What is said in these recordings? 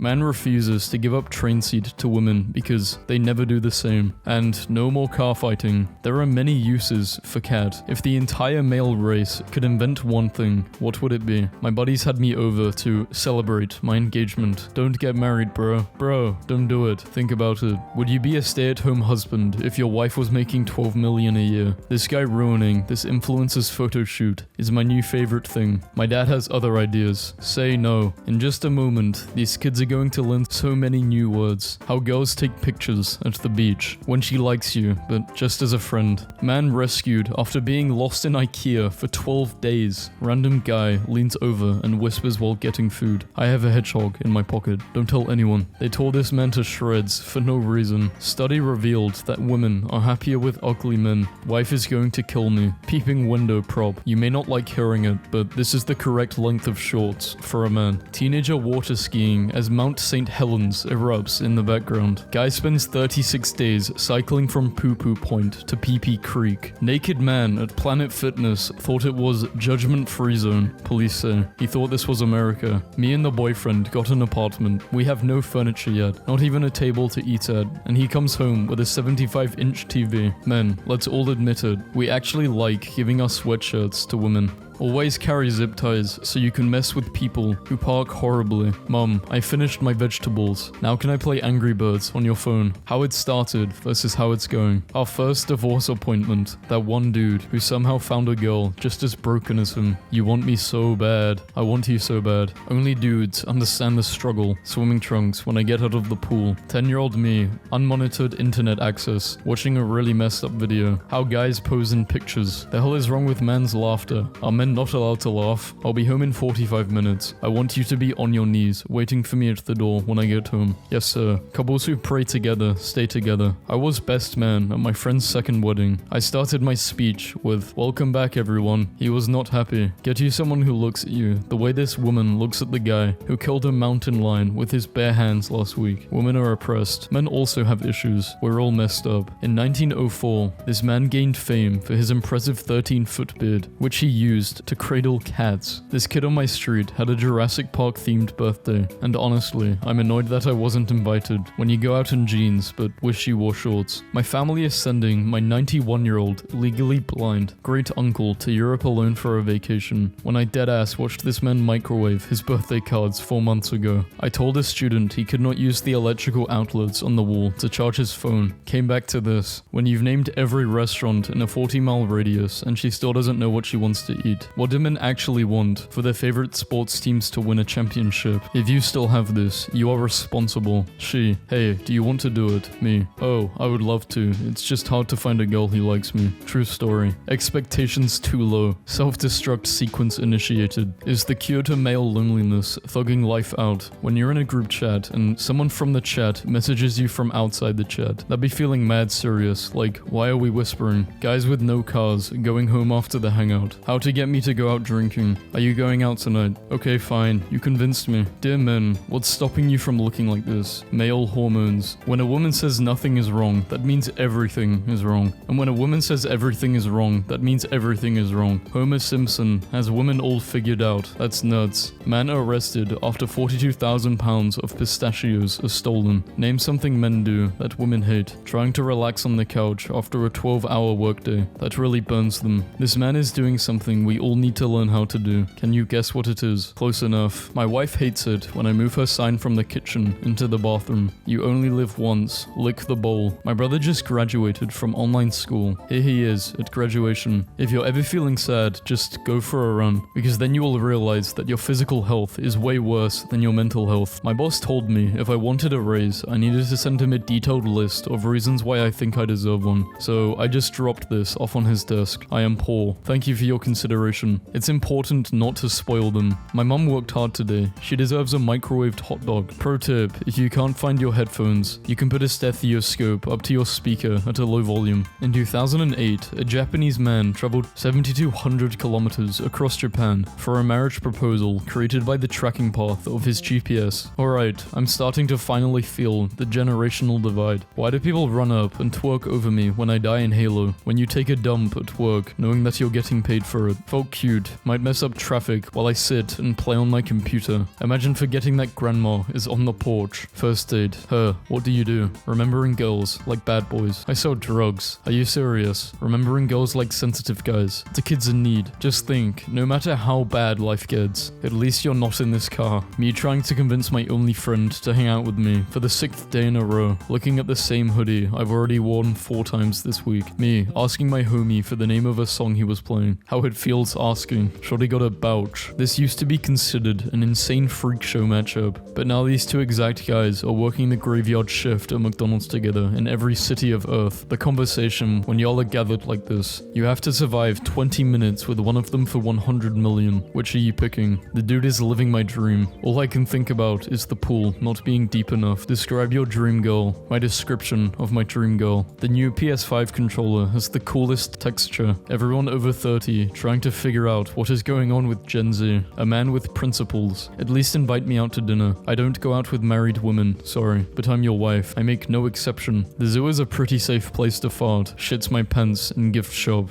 Man refuses to give up train seat to women because they never do the same. And no more car fighting. There are many uses for cat. If the entire male race could invent one thing, what would it be? My buddies had me over to celebrate my engagement. Don't get married, bro. Bro, don't do it. Think about it. Would you be a stay-at-home husband if your wife was making $12 million a year? This guy ruining this influencer's photo shoot is my new favorite thing. My dad has other ideas. Say no. In just a moment, these kids are going to learn so many new words. How girls take pictures at the beach. When she likes you, but just as a friend. Man rescued after being lost in IKEA for 12 days. Random guy leans over and whispers while getting food. I have a hedgehog in my pocket. Don't tell anyone. They tore this man to shreds for no reason. Study revealed that women are happier with ugly men. Wife is going to kill me. Peeping window prop. You may not like hearing it, but this is the correct length of shorts for a man. Teenager water skiing as Mount St. Helens erupts in the background. Guy spends 36 days cycling from Poo Poo Point to Pee Pee Creek. Naked man at Planet Fitness thought it was judgment free zone. Police say he thought this was America. Me and the boyfriend got an apartment. We have no furniture yet, not even a table to eat at, and he comes home with a 75-inch TV. Men, let's all admit it, we actually like giving our sweatshirts to women. Always carry zip ties so you can mess with people who park horribly. Mom, I finished my vegetables. Now can I play Angry Birds on your phone? How it started versus how it's going. Our first divorce appointment. That one dude who somehow found a girl just as broken as him. You want me so bad. I want you so bad. Only dudes understand the struggle. Swimming trunks when I get out of the pool. 10-year-old me. Unmonitored internet access. Watching a really messed up video. How guys pose in pictures. The hell is wrong with man's laughter? Are men not allowed to laugh? I'll be home in 45 minutes. I want you to be on your knees, waiting for me at the door when I get home. Yes, sir. Couples who pray together, stay together. I was best man at my friend's second wedding. I started my speech with, "Welcome back, everyone." He was not happy. Get you someone who looks at you the way this woman looks at the guy who killed a mountain lion with his bare hands last week. Women are oppressed. Men also have issues. We're all messed up. In 1904, this man gained fame for his impressive 13-foot beard, which he used to cradle cats. This kid on my street had a Jurassic Park themed birthday, and honestly, I'm annoyed that I wasn't invited. When you go out in jeans but wish you wore shorts. My family is sending my 91-year-old, legally blind, great uncle to Europe alone for a vacation. When I deadass watched this man microwave his birthday cards 4 months ago. I told a student he could not use the electrical outlets on the wall to charge his phone. Came back to this. When you've named every restaurant in a 40-mile radius and she still doesn't know what she wants to eat. What do men actually want? For their favorite sports teams to win a championship. If you still have this, you are responsible. She, hey, do you want to do it? Me, oh, I would love to. It's just hard to find a girl who likes me. True story. Expectations too low. Self-destruct sequence initiated. Is the cure to male loneliness thugging life out. When you're in a group chat and someone from the chat messages you from outside the chat, that'd be feeling mad serious. Like, why are we whispering? Guys with no cars going home after the hangout. How to get me to go out drinking. Are you going out tonight? Okay, fine. You convinced me. Dear men, what's stopping you from looking like this? Male hormones. When a woman says nothing is wrong, that means everything is wrong. And when a woman says everything is wrong, that means everything is wrong. Homer Simpson has women all figured out. That's nuts. Man arrested after 42,000 pounds of pistachios are stolen. Name something men do that women hate. Trying to relax on the couch after a 12-hour workday. That really burns them. This man is doing something we all need to learn how to do. Can you guess what it is? Close enough. My wife hates it when I move her sign from the kitchen into the bathroom. You only live once. Lick the bowl. My brother just graduated from online school. Here he is at graduation. If you're ever feeling sad, just go for a run, because then you will realize that your physical health is way worse than your mental health. My boss told me if I wanted a raise, I needed to send him a detailed list of reasons why I think I deserve one. So I just dropped this off on his desk. I am poor. Thank you for your consideration. It's important not to spoil them. My mum worked hard today. She deserves a microwaved hot dog. Pro tip, if you can't find your headphones, you can put a stethoscope up to your speaker at a low volume. In 2008, a Japanese man traveled 7,200 kilometers across Japan for a marriage proposal created by the tracking path of his GPS. Alright, I'm starting to finally feel the generational divide. Why do people run up and twerk over me when I die in Halo, when you take a dump at work knowing that you're getting paid for it? Folks How cute. Might mess up traffic while I sit and play on my computer. Imagine forgetting that grandma is on the porch. First date. Her. What do you do? Remembering girls like bad boys. I sell drugs. Are you serious? Remembering girls like sensitive guys. The kid's in need. Just think, no matter how bad life gets, at least you're not in this car. Me trying to convince my only friend to hang out with me for the 6th day in a row. Looking at the same hoodie I've already worn 4 times this week. Me asking my homie for the name of a song he was playing. How it feels asking. Shorty got a bouch. This used to be considered an insane freak show matchup, but now these two exact guys are working the graveyard shift at McDonald's together in every city of Earth. The conversation when y'all are gathered like this. You have to survive 20 minutes with one of them for 100 million. Which are you picking? The dude is living my dream. All I can think about is the pool not being deep enough. Describe your dream girl. My description of my dream girl. The new PS5 controller has the coolest texture. Everyone over 30 trying to figure out what is going on with Gen Z. A man with principles. At least invite me out to dinner. I don't go out with married women, sorry, but I'm your wife. I make no exception. The zoo is a pretty safe place to fart. Shits my pants and gift shop.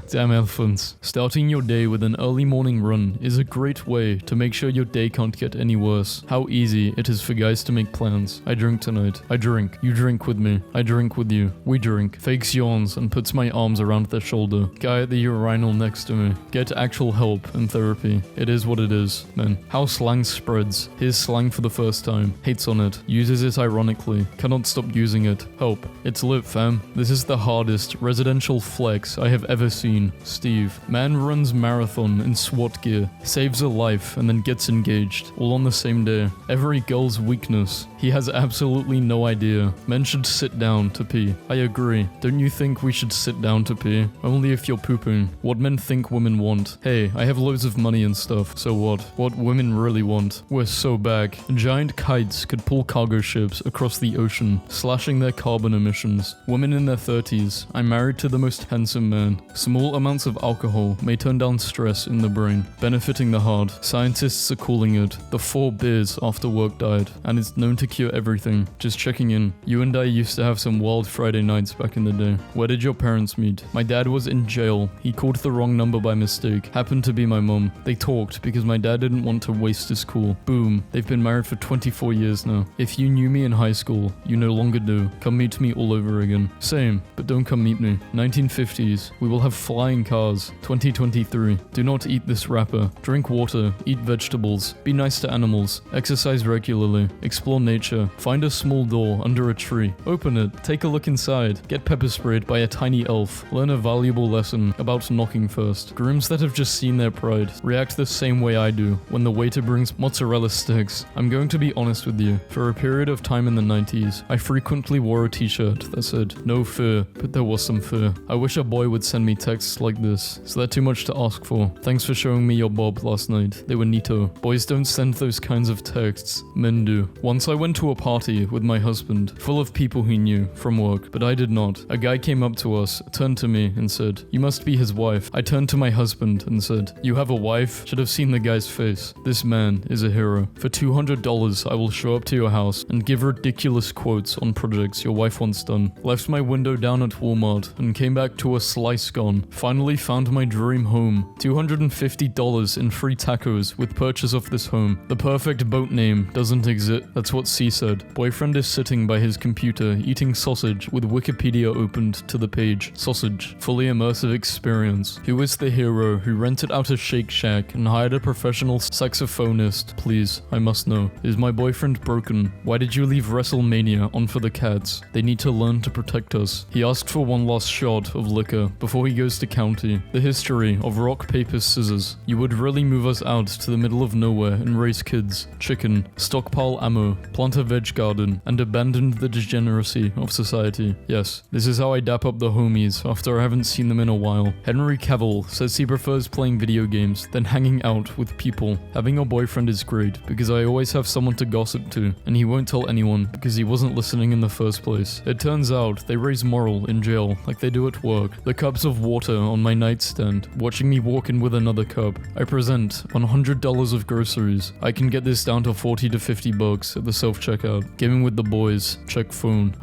Damn elephants. Starting your day with an early morning run is a great way to make sure your day can't get any worse. How easy it is for guys to make plans. I drink tonight. I drink. You drink with me. I drink with you. We drink. Fakes yawns and puts my arms around their shoulder. Guy at the urinal next to me. Get actual help and therapy. It is what it is, man. How slang spreads. Here's slang for the first time. Hates on it. Uses it ironically. Cannot stop using it. Help. It's lit, fam. This is the hardest residential flex I have ever seen. Steve. Man runs marathon in SWAT gear. Saves a life and then gets engaged. All on the same day. Every girl's weakness. He has absolutely no idea. Men should sit down to pee. I agree. Don't you think we should sit down to pee? Only if you're pooping. What men think women want. Hey, I have loads of money and stuff, so what? What women really want. We're so back. Giant kites could pull cargo ships across the ocean, slashing their carbon emissions. Women in their 30s. I'm married to the most handsome man. Small amounts of alcohol may turn down stress in the brain, benefiting the heart. Scientists are calling it the 4 beers after work diet, and it's known to cure everything. Just checking in. You and I used to have some wild Friday nights back in the day. Where did your parents meet? My dad was in jail. He called the wrong number by mistake. Happened to be my mum. They talked because my dad didn't want to waste his cool. Boom. They've been married for 24 years now. If you knew me in high school, you no longer do. Come meet me all over again. Same, but don't come meet me. 1950s. We will have flying cars. 2023. Do not eat this wrapper. Drink water. Eat vegetables. Be nice to animals. Exercise regularly. Explore nature. Find a small door under a tree. Open it. Take a look inside. Get pepper sprayed by a tiny elf. Learn a valuable lesson about knocking first. Grooms that have just seen their pride react the same way I do when the waiter brings mozzarella sticks. I'm going to be honest with you. For a period of time in the 90s, I frequently wore a t-shirt that said, "No fear," but there was some fear. I wish a boy would send me texts like this. Is that too much to ask for? Thanks for showing me your bob last night. They were neato. Boys don't send those kinds of texts. Men do. Once I went to a party with my husband, full of people he knew from work, but I did not. A guy came up to us, turned to me and said, "You must be his wife." I turned to my husband and said, "You have a wife?" Should have seen the guy's face. This man is a hero. For $200, I will show up to your house and give ridiculous quotes on projects your wife wants done. Left my window down at Walmart and came back to a slice gone. Finally found my dream home. $250 in free tacos with purchase of this home. The perfect boat name doesn't exist. That's what C said. Boyfriend is sitting by his computer eating sausage with Wikipedia opened to the page. Sausage. Fully immersive experience. Who is the hero who rented out a Shake Shack and hired a professional saxophonist? Please, I must know. Is my boyfriend broken? Why did you leave WrestleMania on for the cats? They need to learn to protect us. He asked for one last shot of liquor before he goes to county. The history of rock, paper, scissors. You would really move us out to the middle of nowhere and raise kids. Chicken. Stockpile ammo. Plant a veg garden. And abandon the degeneracy of society. Yes, this is how I dap up the homies after I haven't seen them in a while. Henry Cavill says he prefers playing video games than hanging out with people. Having a boyfriend is great because I always have someone to gossip to, and he won't tell anyone because he wasn't listening in the first place. It turns out they raise moral in jail like they do at work. The cups of water on my nightstand, watching me walk in with another cup. I present $100 of groceries. I can get this down to 40 to 50 bucks at the self-checkout. Gaming with the boys. Check phone.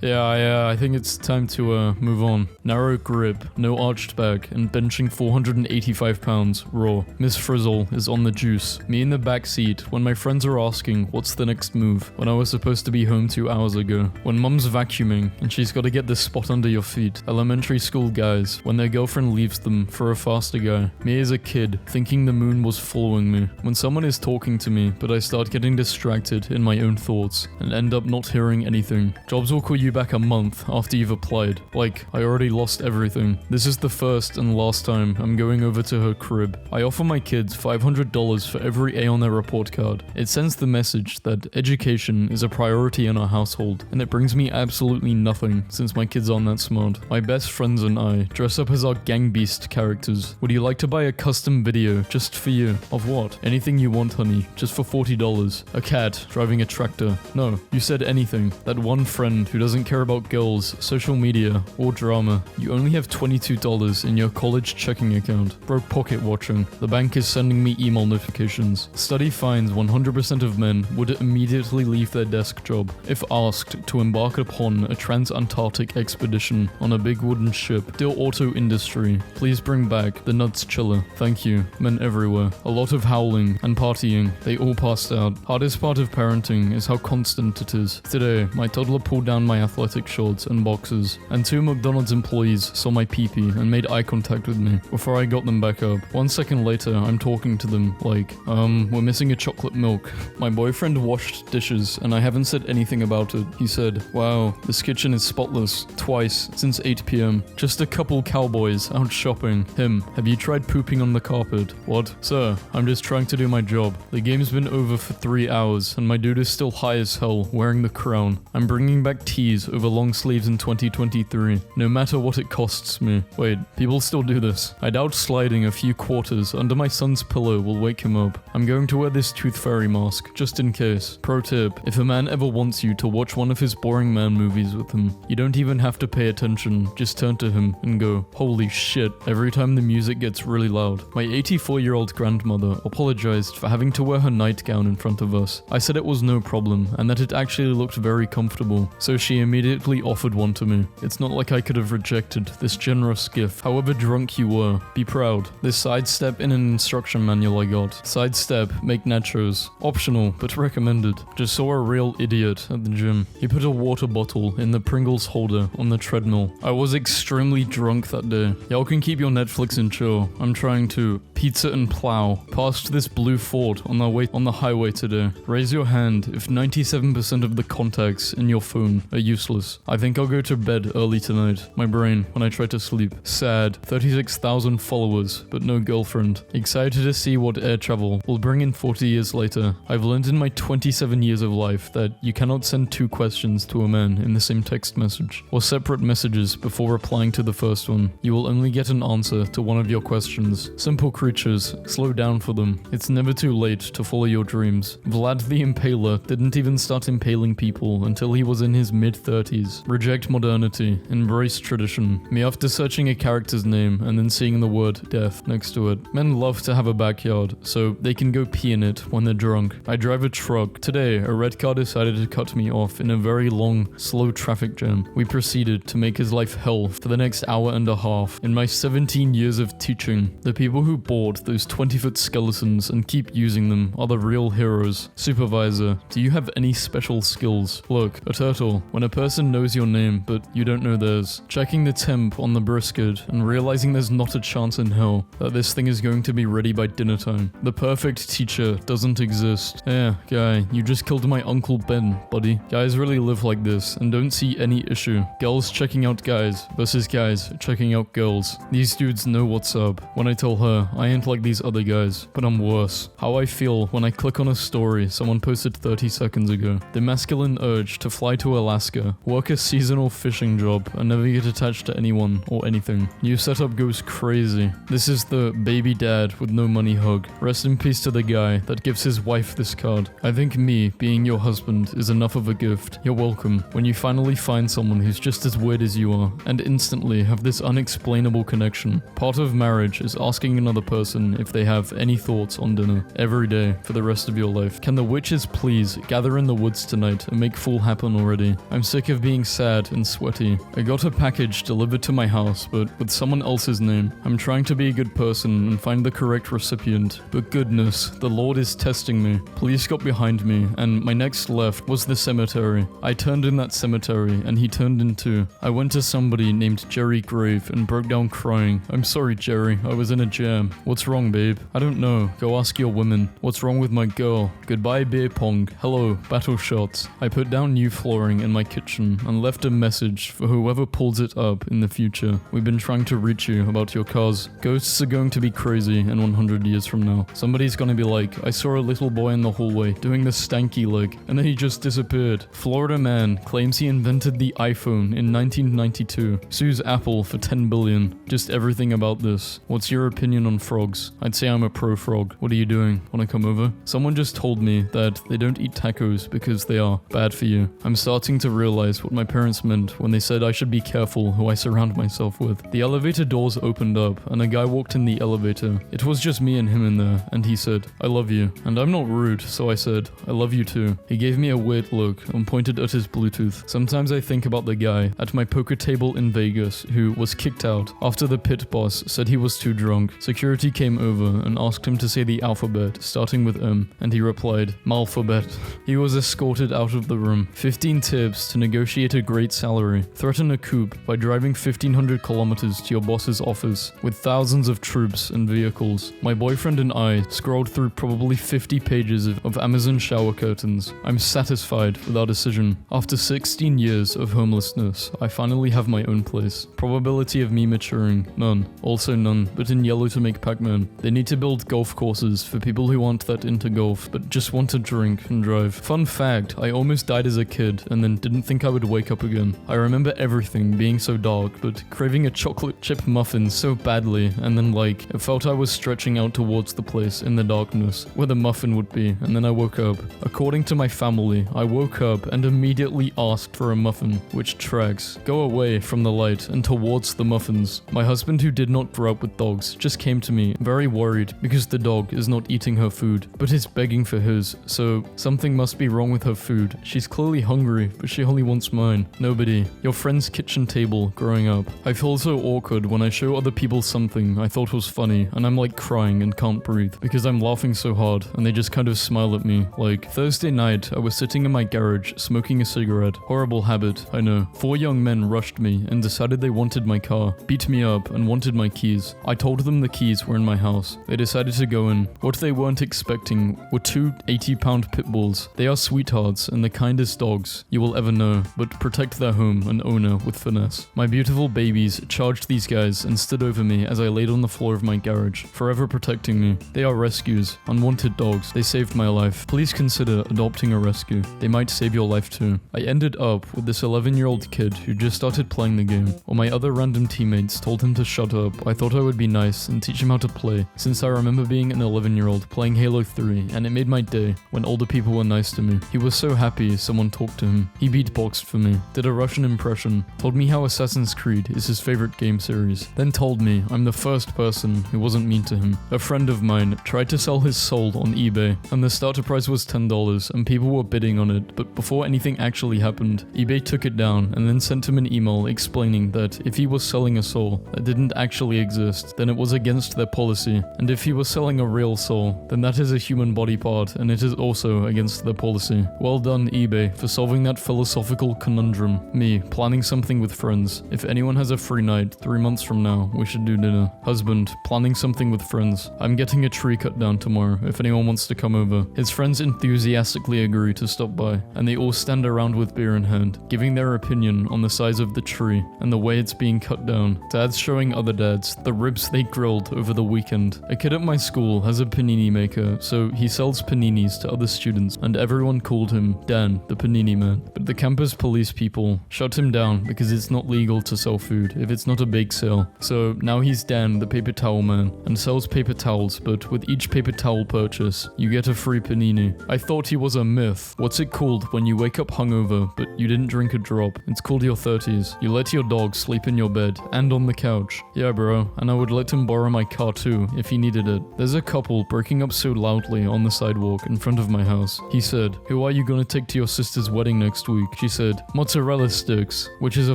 Yeah, I think it's time to move on. Narrow grip, no arched back, and benching 400 285 pounds, raw. Miss Frizzle is on the juice. Me in the back seat when my friends are asking what's the next move when I was supposed to be home 2 hours ago. When mum's vacuuming and she's got to get this spot under your feet. Elementary school guys when their girlfriend leaves them for a faster guy. Me as a kid thinking the moon was following me. When someone is talking to me but I start getting distracted in my own thoughts and end up not hearing anything. Jobs will call you back a month after you've applied. Like, I already lost everything. This is the first and last time I'm going over to her crib. I offer my kids $500 for every A on their report card. It sends the message that education is a priority in our household, and it brings me absolutely nothing since my kids aren't that smart. My best friends and I dress up as our gang beast characters. Would you like to buy a custom video just for you? Of what? Anything you want, honey, just for $40. A cat driving a tractor. No, you said anything. That one friend who doesn't care about girls, social media, or drama. You only have $22 in your college checking account. Broke pocket watching. The bank is sending me email notifications. Study finds 100% of men would immediately leave their desk job if asked to embark upon a trans-Antarctic expedition on a big wooden ship. Dear auto industry, please bring back the nuts chiller. Thank you. Men everywhere. A lot of howling and partying. They all passed out. Hardest part of parenting is how constant it is. Today, my toddler pulled down my athletic shorts and boxers, and 2 McDonald's employees saw my pee-pee and made eye contact with me before I got them back up. 1 second later, I'm talking to them like, we're missing a chocolate milk. My boyfriend washed dishes and I haven't said anything about it. He said, wow, this kitchen is spotless, twice since 8 p.m. Just a couple cowboys out shopping. Him, have you tried pooping on the carpet? What? Sir, I'm just trying to do my job. The game's been over for 3 hours and my dude is still high as hell wearing the crown. I'm bringing back tees over long sleeves in 2023, no matter what it costs me. Wait, people still do this. I doubt sliding a few quarters under my son's pillow will wake him up. I'm going to wear this tooth fairy mask, just in case. Pro tip, if a man ever wants you to watch one of his boring man movies with him, you don't even have to pay attention, just turn to him and go, holy shit, every time the music gets really loud. My 84-year-old grandmother apologized for having to wear her nightgown in front of us. I said it was no problem and that it actually looked very comfortable, so she immediately offered one to me. It's not like I could have rejected this generous gift. However drunk you were, be proud. This sidestep in an instruction manual I got. Sidestep, make nachos. Optional, but recommended. Just saw a real idiot at the gym. He put a water bottle in the Pringles holder on the treadmill. I was extremely drunk that day. Y'all can keep your Netflix and chill. I'm trying to pizza and plow past this blue Ford on the highway today. Raise your hand if 97% of the contacts in your phone are useless. I think I'll go to bed early tonight. My brain, when I try to sleep. Sad. 36,000 followers, but no girlfriend. Excited to see what air travel will bring in 40 years later. I've learned in my 27 years of life that you cannot send 2 questions to a man in the same text message, or separate messages before replying to the first one. You will only get an answer to one of your questions. Simple creatures, slow down for them. It's never too late to follow your dreams. Vlad the Impaler didn't even start impaling people until he was in his mid-30s. Reject modernity, embrace tradition. Me after searching a character's name and then seeing the word death next to it. Men love to have a backyard, so they can go pee in it when they're drunk. I drive a truck. Today, a red car decided to cut me off in a very long, slow traffic jam. We proceeded to make his life hell for the next hour and a half. In my 17 years of teaching, the people who bought those 20-foot skeletons and keep using them are the real heroes. Supervisor, do you have any special skills? Look, a turtle. When a person knows your name, but you don't know theirs. Checking the temp on the brisket and realizing there's not a chance in hell that this thing is going to be ready by dinner time. The perfect teacher doesn't exist. Yeah, guy, you just killed my Uncle Ben, buddy. Guys really live like this and don't see any issue. Girls checking out guys versus guys checking out girls. These dudes know what's up. When I tell her, I ain't like these other guys, but I'm worse. How I feel when I click on a story someone posted 30 seconds ago. The masculine urge to fly to Alaska, work a seasonal fishing job, and never get attached to anyone or anything. New setup goes crazy. This is the baby dad with no money hug. Rest in peace to the guy that gives his wife this card. I think me being your husband is enough of a gift. You're welcome. When you finally find someone who's just as weird as you are, and instantly have this unexplainable connection. Part of marriage is asking another person if they have any thoughts on dinner every day for the rest of your life. Can the witches please gather in the woods tonight and make fall happen already? I'm sick of being sad and sweaty. I got a package delivered to my house, but with someone else's name. I'm I'm trying to be a good person and find the correct recipient, but goodness, the Lord is testing me. Police got behind me, and my next left was the cemetery. I turned in that cemetery, and he turned in too. I went to somebody named Jerry Grave and broke down crying. I'm sorry, Jerry, I was in a jam. What's wrong, babe? I don't know. Go ask your women. What's wrong with my girl? Goodbye, beer pong. Hello, battle shots. I put down new flooring in my kitchen and left a message for whoever pulls it up in the future. We've been trying to reach you about your cars. Ghosts are going to be crazy in 100 years from now. Somebody's gonna be like, I saw a little boy in the hallway doing the stanky leg, and then he just disappeared. Florida man claims he invented the iPhone in 1992. Sues Apple for $10 billion. Just everything about this. What's your opinion on frogs? I'd say I'm a pro frog. What are you doing? Wanna come over? Someone just told me that they don't eat tacos because they are bad for you. I'm starting to realize what my parents meant when they said I should be careful who I surround myself with. The elevator doors opened up and a guy walked in the elevator. It was just me and him in there, and he said, I love you. And I'm not rude, so I said, I love you too. He gave me a weird look and pointed at his Bluetooth. Sometimes I think about the guy at my poker table in Vegas who was kicked out after the pit boss said he was too drunk. Security came over and asked him to say the alphabet, starting with M, and he replied, Malphabet. He was escorted out of the room. 15 tips to negotiate a great salary. Threaten a coup by driving 1,500 kilometers to your boss's office with thousands of troops and vehicles. My boyfriend and I scrolled through probably 50 pages of Amazon shower curtains. I'm satisfied with our decision. After 16 years of homelessness, I finally have my own place. Probability of me maturing? None. Also none, but in yellow to make Pac-Man. They need to build golf courses for people who aren't that into golf, but just want to drink and drive. Fun fact, I almost died as a kid and then didn't think I would wake up again. I remember everything being so dark, but craving a chocolate chip muffin so badly, and then it felt I was stretching out towards the place in the darkness where the muffin would be, and then I woke up. According to my family, I woke up and immediately asked for a muffin, which tracks. Go away from the light and towards the muffins. My husband, who did not grow up with dogs, just came to me, very worried because the dog is not eating her food, but is begging for his, so something must be wrong with her food. She's clearly hungry, but she only wants mine. Nobody. Your friend's kitchen table growing up. I feel so awkward when I show other people something I thought was funny, and I'm crying and can't breathe because I'm laughing so hard, and they just kind of smile at me. Thursday night, I was sitting in my garage smoking a cigarette. Horrible habit, I know. 4 young men rushed me and decided they wanted my car, beat me up, and wanted my keys. I told them the keys were in my house. They decided to go in. What they weren't expecting were 2 80-pound pit bulls. They are sweethearts and the kindest dogs you will ever know, but protect their home and owner with finesse. My beautiful babies charged these guys and stood over me as I laid on the floor of my garage, forever protecting me. They are rescues, unwanted dogs. They saved my life. Please consider adopting a rescue. They might save your life too. I ended up with this 11-year-old kid who just started playing the game. While my other random teammates told him to shut up, I thought I would be nice and teach him how to play, since I remember being an 11-year-old playing Halo 3, and it made my day when older people were nice to me. He was so happy someone talked to him. He beatboxed for me, did a Russian impression, told me how Assassin's Creed is his favorite game series, then told me I'm the first person who wasn't mean to him. A friend of mine tried to sell his soul on eBay, and the starter price was $10 and people were bidding on it, but before anything actually happened, eBay took it down and then sent him an email explaining that if he was selling a soul that didn't actually exist, then it was against their policy, and if he was selling a real soul, then that is a human body part and it is also against their policy. Well done, eBay, for solving that philosophical conundrum. Me, planning something with friends. If anyone has a free night 3 months from now, we should do dinner. Husband, planning something with friends. I'm getting a tree cut down tomorrow if anyone wants to come over. His friends enthusiastically agree to stop by, and they all stand around with beer in hand, giving their opinion on the size of the tree and the way it's being cut down. Dads showing other dads the ribs they grilled over the weekend. A kid at my school has a panini maker, so he sells paninis to other students, and everyone called him Dan, the panini man. But the campus police people shut him down because it's not legal to sell food if it's not a bake sale. So now he's Dan, the paper towel man, and sells paper towels, but with each paper towel purchase, you get a free panini. I thought he was a myth. What's it called when you wake up hungover, but you didn't drink a drop? It's called your 30s. You let your dog sleep in your bed and on the couch. Yeah, bro, and I would let him borrow my car too if he needed it. There's a couple breaking up so loudly on the sidewalk in front of my house. He said, "Who are you gonna take to your sister's wedding next week?" She said, "Mozzarella sticks," which is a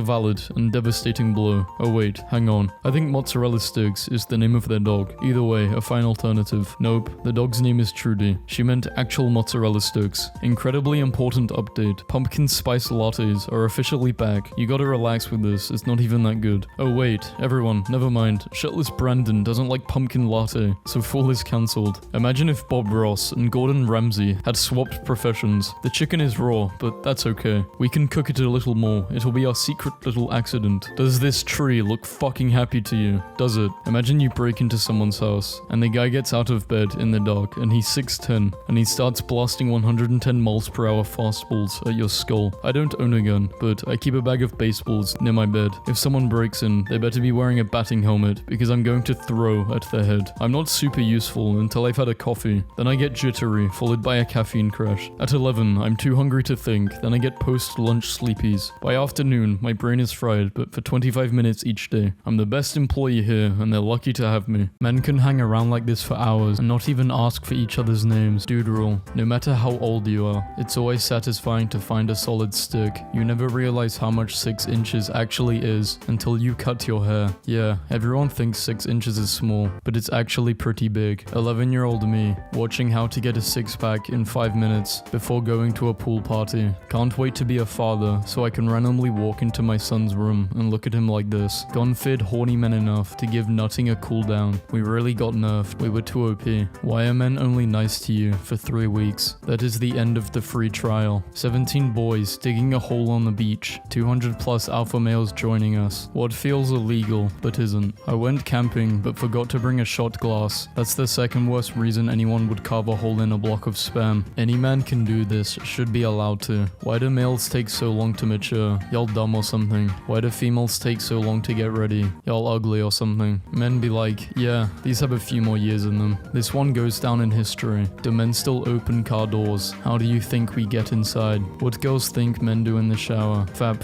valid and devastating blow. Oh wait, hang on. I think mozzarella sticks is the name of their dog. Either way, a fine alternative. Nope, the dog's name is Trudy. She meant actual mozzarella sticks. Incredibly important update. Pumpkin spice lattes are officially back. You gotta relax with this, it's not even that good. Oh wait, everyone, never mind. Shitless Brandon doesn't like pumpkin latte, so full is cancelled. Imagine if Bob Ross and Gordon Ramsay had swapped professions. The chicken is raw, but that's okay. We can cook it a little more. It'll be our secret little accident. Does this tree look fucking happy to you? Does it? Imagine you break into someone's house, and the guy gets out of bed in the dark, and he's 6'10", and he starts blasting 110 miles per hour fastballs at your skull. I don't own a gun, but I keep a bag of baseballs near my bed. If someone breaks in, they better be wearing a batting helmet, because I'm going to throw at their head. I'm not super useful until I've had a coffee. Then I get jittery, followed by a caffeine crash. At 11, I'm too hungry to think, then I get post-lunch sleepies. By afternoon, my brain is fried, but for 25 minutes each day. I'm the best employee here, and they're lucky to have me. Men can hang around like this for hours, and not even ask for each other's names. Dude rule. No matter how old you are, it's always satisfying to find a solid stick. You never realize how much 6 inches actually is until you cut your hair. Yeah, everyone thinks 6 inches is small, but it's actually pretty big. 11-year-old me, watching how to get a six-pack in 5 minutes before going to a pool party. Can't wait to be a father so I can randomly walk into my son's room and look at him like this. Gone fid horny men enough to give nutting a cool down. We really got nerfed. We were too OP. Why are men only nice to you for 3 weeks? That is the end of the free trial. 17 boys digging a hole on the beach. 200 plus alpha males joining us. What feels illegal but isn't. I went camping but forgot to bring a shot glass. That's the second worst reason anyone would carve a hole in a block of spam. Any man can do this, should be allowed to. Why do males take so long to mature? Y'all dumb or something. Why do females take so long to get ready? Y'all ugly or something. Men be like, yeah, these have a few more years in them. This one goes down in history. Do men still open car doors? How do you think we get inside? What girls think men do in the shower? Fab.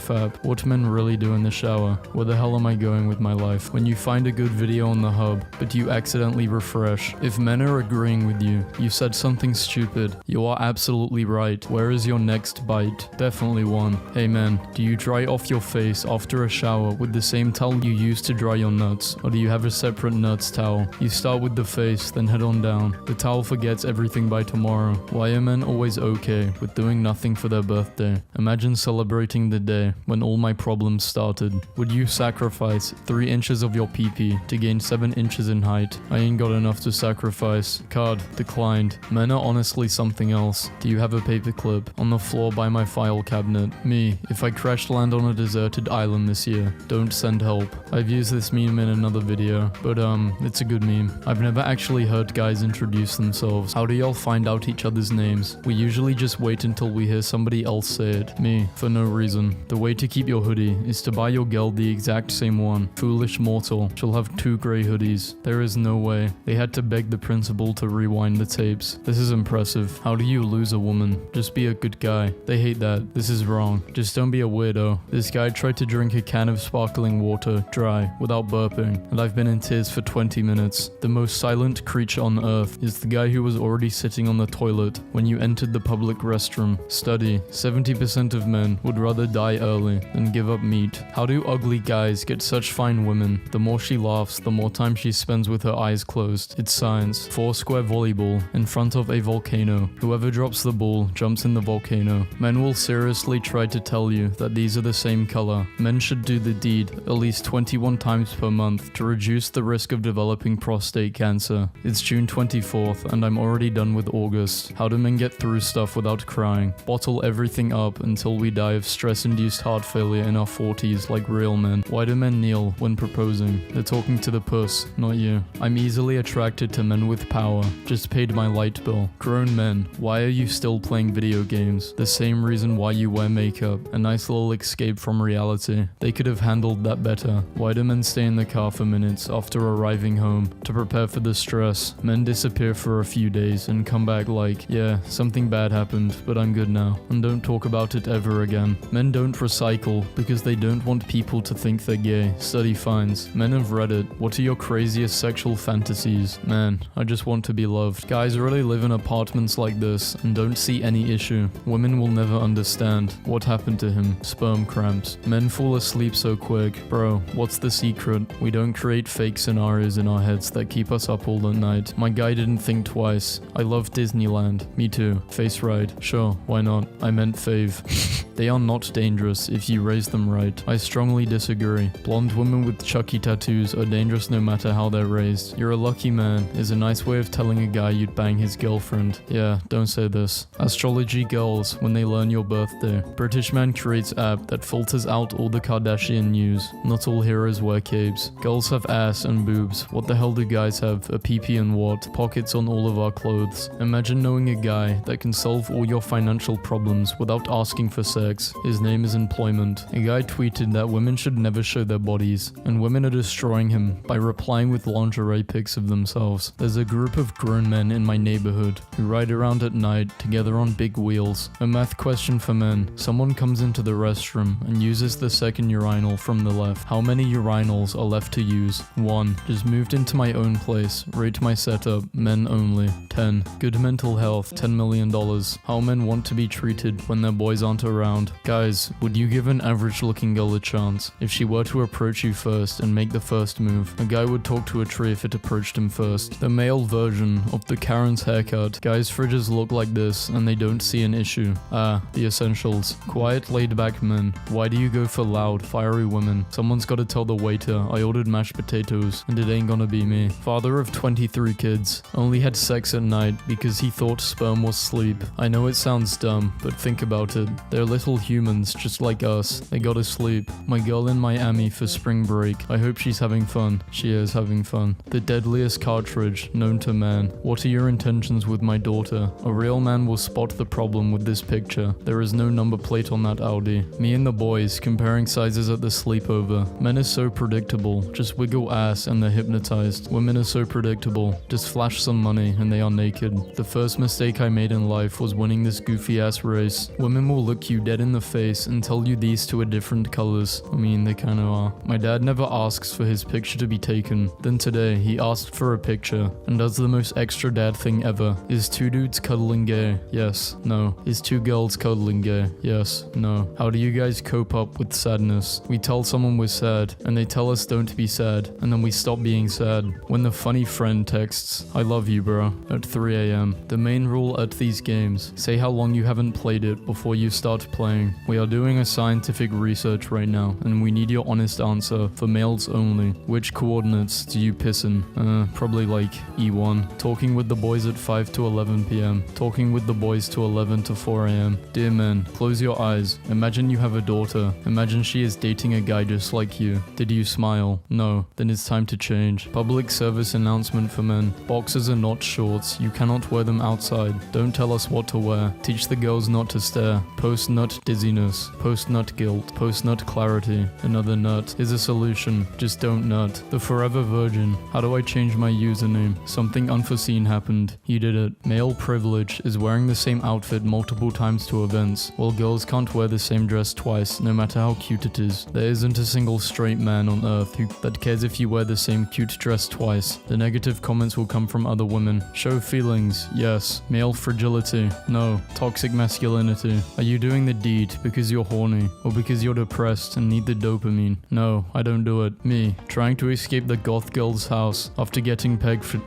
What men really do in the shower? Where the hell am I going with my life? When you find a good video on the hub, but you accidentally refresh. If men are agreeing with you, you said something stupid. You are absolutely right. Where is your next bite? Definitely one. Hey man, do you dry off your face after a shower with the same towel you use to dry your nuts? Or do you have a separate nuts towel? You start with the face, then head on down. The towel forgets everything by tomorrow. Why are men always okay with doing nothing for their birthday? Imagine celebrating the day when all my problems started. Would you sacrifice 3 inches of your pee-pee to gain 7 inches in height? I ain't got enough to sacrifice. Card declined. Men are honestly something else. Do you have a paperclip? On the floor by my file cabinet. Me, if I crash land on a deserted island this year, don't send help. I've used this meme in another video, but it's a good meme. I've never actually heard guys introduce themselves. How do y'all find out each other's names? We usually just wait until we hear somebody else say it. Me, for no reason. The way to keep your hoodie is to buy your girl the exact same one. Foolish mortal. She'll have 2 grey hoodies. There is no way. They had to beg the principal to rewind the tapes. This is impressive. How do you lose a woman? Just be a good guy. They hate that. This is wrong. Just don't be a weirdo. This guy tried to drink a can of sparkling water, dry, without burping, and I've been in tears for 20 minutes. The most silent creature on earth is the guy who was already sitting on the toilet when you entered the public restroom. Study. 70% of men would rather die early than give up meat. How do ugly guys get such fine women? The more she laughs, the more time she spends with her eyes closed. It's science. 4-square volleyball in front of a volcano. Whoever drops the ball jumps in the volcano. Men will seriously try to tell you that these are the same color. Men should do the deed at least 21 times per month to reduce the risk of developing prostate cancer. It's June 24th and I'm already done with August. How do men get through stuff without crying? Bottle everything up until we die of stress-induced heart failure in our 40s like real men. Why do men kneel when proposing? They're talking to the puss, not you. I'm easily attracted to men with power. Just paid my light bill. Grown men, why are you still playing video games? The same reason why you wear makeup. A nice little escape from reality. They could have handled that better. Why do men stay in the car for minutes after arriving home to prepare for the stress? Men disappear for a few days and come back like, yeah, something bad happened, but I'm good now, and don't talk about it ever again. Men don't recycle because they don't want people to think they're gay. Study finds. Men of Reddit, what are your craziest sexual fantasies? Man, I just want to be loved. Guys really live in apartments like this and don't see any issue. Women will never understand. What happened to him? Sperm cramps. Men fall asleep so quick. Bro, what's the secret? We don't create fake scenarios in our heads that keep us up all the night. My guy didn't think twice. I love Disneyland. Me too. Face ride. Sure, why not? I meant fave. They are not dangerous if you raise them right. I strongly disagree. Blonde women with Chucky tattoos are dangerous no matter how they're raised. You're a lucky man is a nice way of telling a guy you'd bang his girlfriend. Yeah, don't say this. Astrology girls when they learn your birthday. British man creates app that filters out all the Kardashian news. Not all heroes wear capes. Girls have ass and boobs. What the hell do guys have? A PP and what? Pockets on all of our clothes. Imagine knowing a guy that can solve all your financial problems without asking for sex. His name is employment. A guy tweeted that women should never show their bodies, and women are destroying him by replying with lingerie pics of themselves. There's a group of grown men in my neighborhood who ride around at night together on big wheels. A math question for men. Someone comes into the restroom and uses the second urinal from the left. How many urinals are left to use? 1. Just moved into my own place. Rate my setup. Men only. 10. Good mental health. $10 million. How men want to be treated when their boys aren't around. Guys, would you give an average looking girl a chance? If she were to approach you first and make the first move, a guy would talk to a tree if it approached him first. The male version of the Karen's haircut. Guys' fridges look like this and they don't see an issue. The essentials. Quiet, laid back men. Why do you go for loud, fiery women? Someone's gotta tell the waiter I ordered mashed potatoes and it ain't gonna be me. Father of 23 kids. Only had sex at night because he thought sperm was sleep. I know it sounds dumb, but think about it. They're little humans just like us. They gotta sleep. My girl in Miami for spring break. I hope she's having fun. She is having fun. The deadliest cartridge known to man. What are your intentions with my daughter? A real man will spot the problem with this picture. There is no number plate on that Audi. Me and the boys comparing sizes at the sleepover. Men are so predictable. Just wiggle ass and they're hypnotized. Women are so predictable. Just flash some money and they are naked. The first mistake I made in life was winning this goofy ass race. Women will look you dead in the face and tell you these two are different colors. I mean, they kinda are. My dad never asks for his picture to be taken. Then today, he asked for a picture and does the most extra dad thing ever. Is 2 dudes cuddling gay? Yes. No. Is 2 girls cuddling gay? Yes. No. How do you guys cope up with sadness? We tell someone we're sad and they tell us don't be sad and then we stop being sad. When the funny friend texts, I love you bro, at 3 a.m. The main rule at these games, say how long you haven't played it before you start playing. We are doing a scientific research right now and we need your honest answer for males only. Which coordinates do you piss in? Probably like E1. Talking with the boys at 5 to 11 p.m. Talking with the boys to 11 to 4 a.m. Dear men, close your eyes. Imagine you have a daughter. Imagine she is dating a guy just like you. Did you smile? No. Then it's time to change. Public service announcement for men. Boxers are not shorts. You cannot wear them outside. Don't tell us what to wear. Teach the girls not to stare. Post-nut dizziness. Post-nut guilt. Post-nut clarity. Another nut is a solution. Just don't nut. The forever virgin. How do I change my username? Something unforeseen happened. You did it. Male privilege is wearing the same outfit multiple times to events, while girls can't wear the same dress twice, no matter how cute it is. There isn't a single straight man on earth that cares if you wear the same cute dress twice. The negative comments will come from other women. Show feelings, yes. Male fragility, no. Toxic masculinity. Are you doing the deed because you're horny, or because you're depressed and need the dopamine? No, I don't do it. Me, trying to escape the goth girl's house after getting pegged for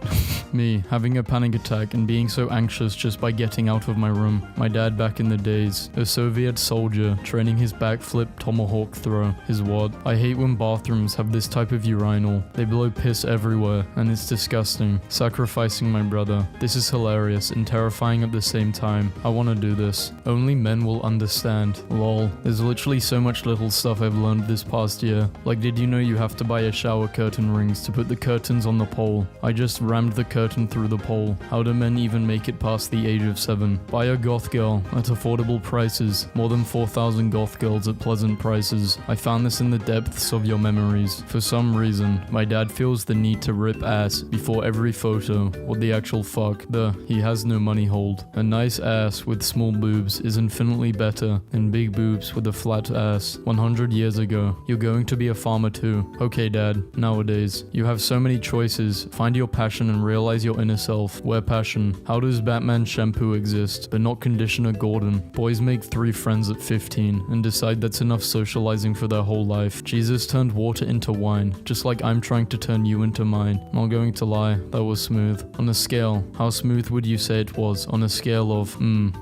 me, having a panic attack and being so anxious just by getting out of my room. My dad back in the days, a Soviet soldier training his backflip tomahawk throw. His what? I hate when bathrooms have this type of urinal. They blow piss everywhere and it's disgusting. Sacrificing my brother. This is hilarious and terrifying at the same time. I want to do this. Only men will understand. Lol. There's literally so much little stuff I've learned this past year. Like, did you know you have to buy a shower curtain rings to put the curtains on the pole? I just rammed the curtain through the pole. How do men even make it past the age of 7? Buy a goth girl at affordable prices. More than 4,000 goth girls at pleasant prices. I found this in the depths of your memories. For some reason, my dad feels the need to rip ass before every photo. What the actual fuck? He has no money hold. A nice ass with small boobs is infinitely better than big boobs with a flat ass. 100 years ago, you're going to be a farmer too. Okay dad, nowadays, you have so many choices. Find your passion and realize realize your inner self. Wear passion. How does Batman shampoo exist, but not conditioner Gordon? Boys make 3 friends at 15 and decide that's enough socializing for their whole life. Jesus turned water into wine, just like I'm trying to turn you into mine. Not going to lie, that was smooth. On a scale, how smooth would you say it was? On a scale of,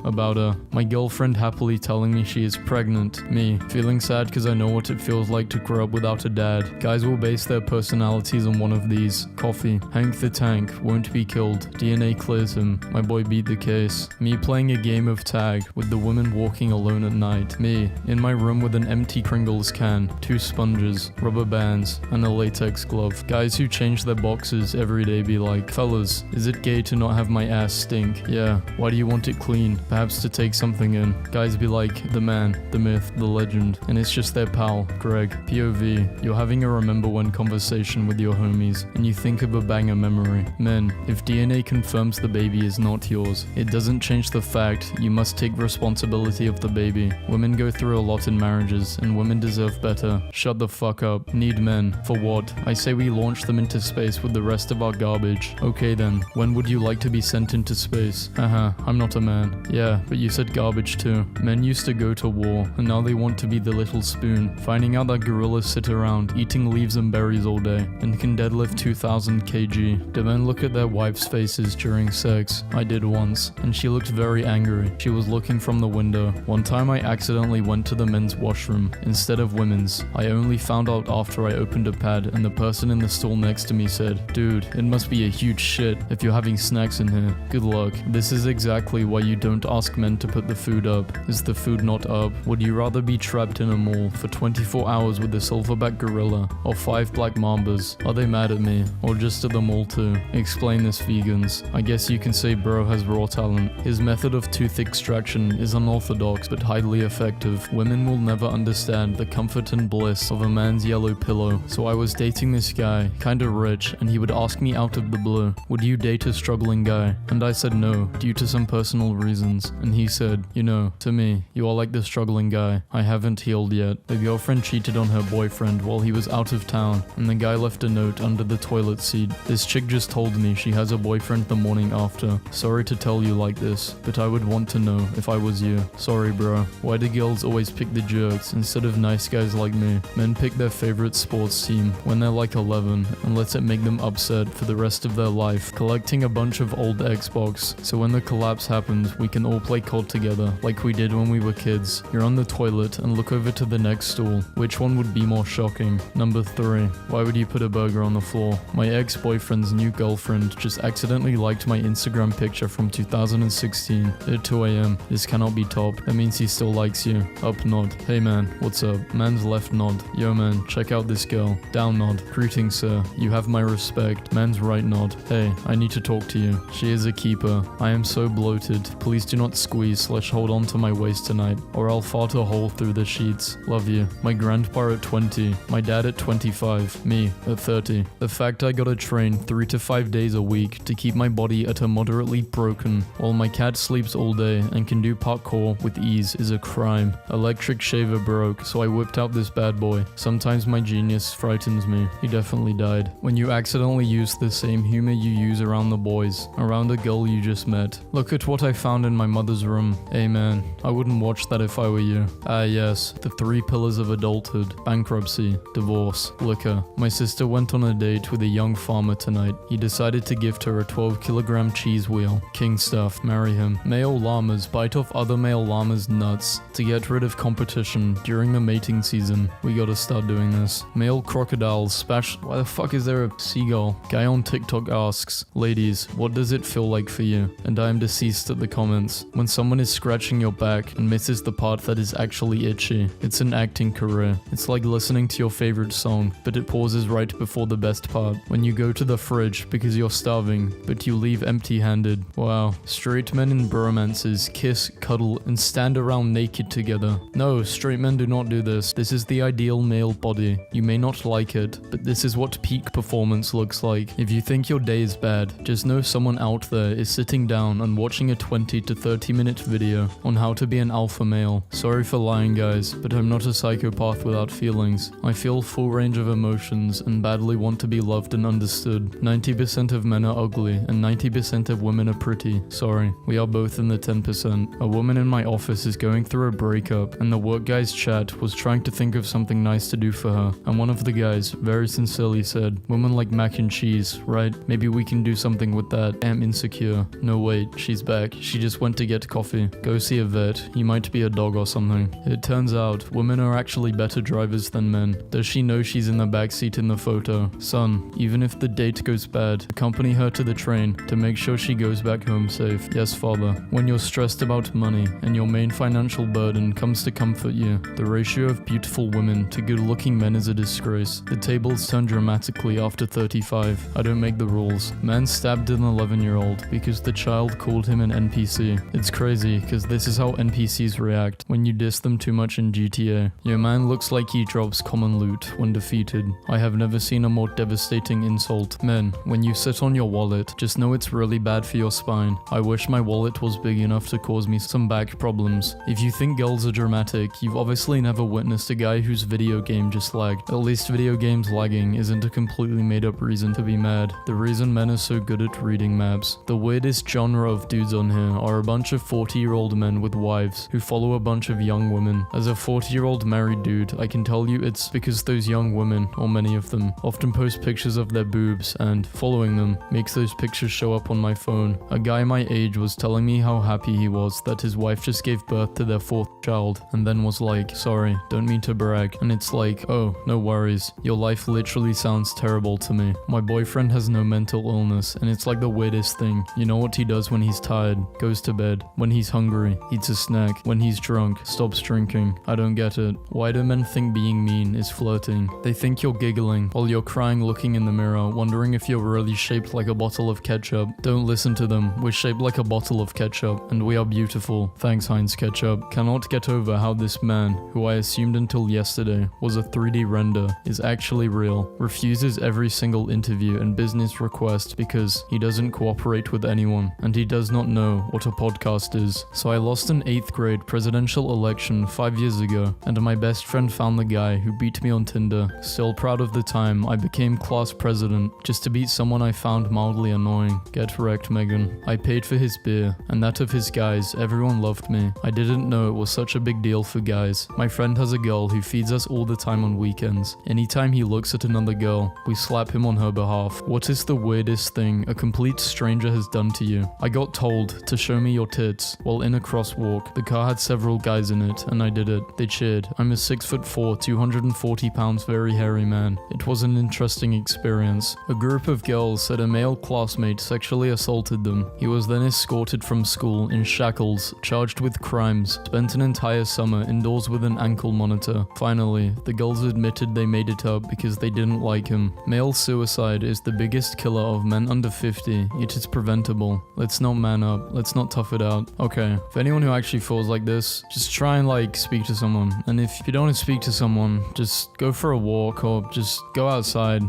about her. My girlfriend happily telling me she is pregnant. Me, feeling sad because I know what it feels like to grow up without a dad. Guys will base their personalities on one of these. Coffee. Hank the Tank won't be killed. DNA clears him. My boy beat the case. Me playing a game of tag with the women walking alone at night. Me, in my room with an empty Pringles can, 2 sponges, rubber bands, and a latex glove. Guys who change their boxes every day be like, fellas, is it gay to not have my ass stink? Yeah. Why do you want it clean? Perhaps to take something in. Guys be like, the man, the myth, the legend, and it's just their pal, Greg. POV, you're having a remember when conversation with your homies, and you think of a banger memory. Men, if DNA confirms the baby is not yours, it doesn't change the fact you must take responsibility of the baby. Women go through a lot in marriages, and women deserve better. Shut the fuck up. Need men. For what? I say we launch them into space with the rest of our garbage. Okay then, when would you like to be sent into space? I'm not a man. Yeah, but you said garbage too. Men used to go to war, and now they want to be the little spoon, finding out that gorillas sit around eating leaves and berries all day, and can deadlift 2000 kg. Do men look at their wives' faces during sex? I did once, and she looked very angry. She was looking from the window. One time I accidentally went to the men's washroom instead of women's. I only found out after I opened a pad, and the person in the stall next to me said, dude, it must be a huge shit if you're having snacks in here. Good luck. This is exactly why you don't ask men to put the food up. Is the food not up? Would you rather be trapped in a mall for 24 hours with a silverback gorilla or 5 black mambas? Are they mad at me? Or just at the mall too? Explain this, vegans. I guess you can say bro has raw talent. His method of tooth extraction is unorthodox but highly effective. Women will never understand the comfort and bliss of a man's yellow pillow. So I was dating this guy, kinda rich, and he would ask me out of the blue, would you date a struggling guy? And I said no, due to some personal reasons. And he said, you know, to me, you are like the struggling guy. I haven't healed yet. The girlfriend cheated on her boyfriend while he was out of town, and the guy left a note under the toilet seat. This chick just told me she has a boyfriend the morning after. Sorry to tell you like this, but I would want to know if I was you. Sorry bro. Why do girls always pick the jerks instead of nice guys like me? Men pick their favorite sports team when they're like 11 and let it make them upset for the rest of their life, collecting a bunch of old Xbox, so when the collapse happens we can all play COD together like we did when we were kids. You're on the toilet and look over to the next stool. Which one would be more shocking? Number 3. Why would you put a burger on the floor? My ex-boyfriend's new girlfriend just accidentally liked my Instagram picture from 2016 at 2 AM. This cannot be top. That means he still likes you. Up nod. Hey man, what's up? Man's left nod. Yo man, check out this girl. Down nod. Greetings sir, you have my respect. Man's right nod. Hey, I need to talk to you. She is a keeper. I am so bloated. Please do not squeeze/hold on to my waist tonight, or I'll fart a hole through the sheets. Love you. My grandpa at 20. My dad at 25. Me at 30. The fact I gotta train 3 to 5 days a week to keep my body at a moderately broken, while my cat sleeps all day and can do parkour with ease is a crime. Electric shaver broke, so I whipped out this bad boy. Sometimes my genius frightens me. He definitely died. When you accidentally use the same humor you use around the boys, around a girl you just met. Look at what I found in my mother's room. Hey man, I wouldn't watch that if I were you. Ah yes, the 3 pillars of adulthood. Bankruptcy, divorce, liquor. My sister went on a date with a young farmer tonight. He decided to gift her a 12-kilogram cheese wheel. King stuff, marry him. Male llamas bite off other male llamas' nuts to get rid of competition during the mating season. We gotta start doing this. Male crocodiles spash. Why the fuck is there a seagull? Guy on TikTok asks, ladies, what does it feel like for you? And I am deceased at the comments. When someone is scratching your back and misses the part that is actually itchy. It's an acting career. It's like listening to your favorite song, but it pauses right before the best part. When you go to the fridge because you're starving, but you leave empty-handed. Wow. Straight men in bromances kiss, cuddle, and stand around naked together. No, straight men do not do this. This is the ideal male body. You may not like it, but this is what peak performance looks like. If you think your day is bad, just know someone out there is sitting down and watching a 20 to 30 minute video on how to be an alpha male. Sorry for lying guys, but I'm not a psychopath without feelings. I feel full range of emotions and badly want to be loved and understood. 90% of men are ugly and 90% of women are pretty. Sorry, we are both in the 10%. A woman in my office is going through a breakup and the work guy's chat was trying to think of something nice to do for her. And one of the guys very sincerely said, women like mac and cheese, right? Maybe we can do something with that. Am insecure. No wait, she's back. She just went to get coffee. Go see a vet. He might be a dog or something. It turns out, women are actually better drivers than men. Does she know she's in the backseat in the photo? Son, even if the date goes bad, accompany her to the train to make sure she goes back home safe. Yes, father. When you're stressed about money and your main financial burden comes to comfort you, the ratio of beautiful women to good-looking men is a disgrace. The tables turn dramatically after 35. I don't make the rules. Man stabbed an 11-year-old because the child called him an NPC. It's crazy because this is how NPCs react when you diss them too much in GTA. Your man looks like he drops common loot when defeated. I have never seen a more devastating insult. Men, when you sit on your wallet, just know it's really bad for your spine. I wish my wallet was big enough to cause me some back problems. If you think girls are dramatic, you've obviously never witnessed a guy whose video game just lagged. At least video games lagging isn't a completely made up reason to be mad. The reason men are so good at reading maps. The weirdest genre of dudes on here are a bunch of 40-year-old men with wives who follow a bunch of young women. As a 40-year-old married dude, I can tell you it's because those young women, or many of them, often post pictures of their boobs and following them makes those pictures show up on my phone. A guy my age was telling me how happy he was that his wife just gave birth to their 4th child and then was like, sorry, don't mean to brag. And it's like, oh, no worries. Your life literally sounds terrible to me. My boyfriend has no mental illness and it's like the weirdest thing. You know what he does when he's tired? Goes to bed. When he's hungry, eats a snack. When he's drunk, stops drinking. I don't get it. Why do men think being mean is flirting? They think you're giggling while you're crying looking in the mirror, wondering if you're really shaped like a bottle of ketchup. Don't listen to them. We're shaped like a bottle of ketchup and we are beautiful. Thanks, Heinz Ketchup. Cannot get over how this man, who I assumed until yesterday was a 3D render, is actually real. Refuses every single interview and business request because he doesn't cooperate with anyone and he does not know what a podcast is. So I lost an 8th grade presidential election 5 years ago and my best friend found the guy who beat me on Tinder. Still proud of the time I became class president just to beat someone I found mildly annoying. Get wrecked, Megan. I paid for his beer and that of his guys. Everyone loved me. I didn't know it was such a big deal for guys. My friend has a girl who feeds us all the time on weekends. Anytime he looks at another girl, we slap him on her behalf. What is the weirdest thing a complete stranger has done to you? I got told to show me your tits while in a crosswalk. The car had several guys in it and I did it. They cheered. I'm a 6'4", 240 pounds very hairy man. It was an interesting experience. A group of girls said a male classmate sexually assaulted them. He was then escorted from school in shackles, charged with crimes, spent an entire summer indoors with an ankle monitor. Finally, the girls admitted they made it up because they didn't like him. Male suicide is the biggest killer of men under 50, yet it's preventable. Let's not man up. Let's not tough it out. Okay, for anyone who actually feels like this, just try and speak to someone. And if you don't want to speak to someone, just go for a walk or just go outside.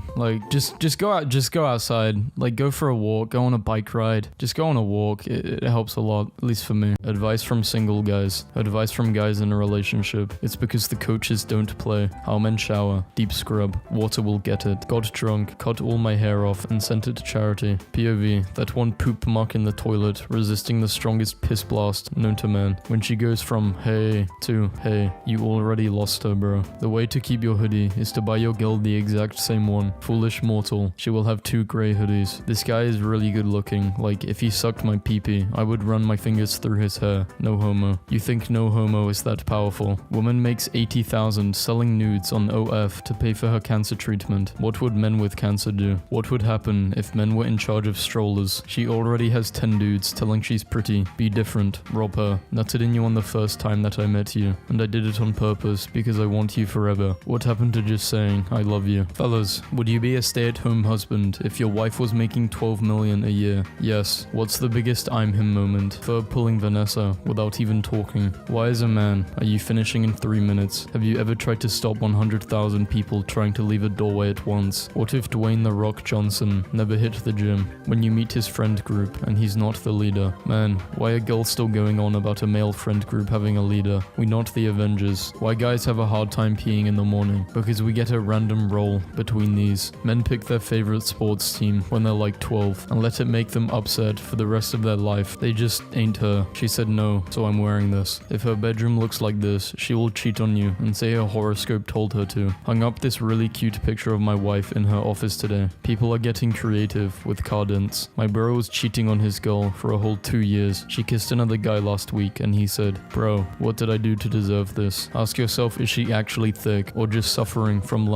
Just go outside. Go for a walk, go on a bike ride. Just go on a walk. It helps a lot, at least for me. Advice from single guys. Advice from guys in a relationship. It's because the coaches don't play. How men shower. Deep scrub. Water will get it. Got drunk, cut all my hair off and sent it to charity. POV. That one poop mark in the toilet, resisting the strongest piss blast known to man. When she goes from hey to hey, you already lost her, bro. The way to keep your hoodie is to buy your girl the exact same one. Foolish mortal. She will have 2 grey hoodies. This guy is really good looking. If he sucked my pee-pee, I would run my fingers through his hair. No homo. You think no homo is that powerful? Woman makes 80,000 selling nudes on OF to pay for her cancer treatment. What would men with cancer do? What would happen if men were in charge of strollers? She already has 10 dudes telling she's pretty. Be different. Rob her. Nutted in you on the first time that I met you. And I did it on purpose because I want you forever. What happened to just saying, I love you? Fellas, would you be a stay-at-home husband if your wife was making 12 million a year? Yes. What's the biggest I'm him moment? Verb pulling Vanessa without even talking. Why as a man are you finishing in 3 minutes? Have you ever tried to stop 100,000 people trying to leave a doorway at once? What if Dwayne The Rock Johnson never hit the gym? When you meet his friend group and he's not the leader. Man, why are girls still going on about a male friend group having a leader? We not the Avengers. Why guys have a hard time peeing in the morning? Because we get a random role between these. Men pick their favorite sports team something when they're like 12 and let it make them upset for the rest of their life. They just ain't her. She said no, so I'm wearing this. If her bedroom looks like this, she will cheat on you and say her horoscope told her to. Hung up this really cute picture of my wife in her office today. People are getting creative with car dents. My bro was cheating on his girl for a whole 2 years. She kissed another guy last week and he said, "Bro, what did I do to deserve this?" Ask yourself, is she actually thick or just suffering from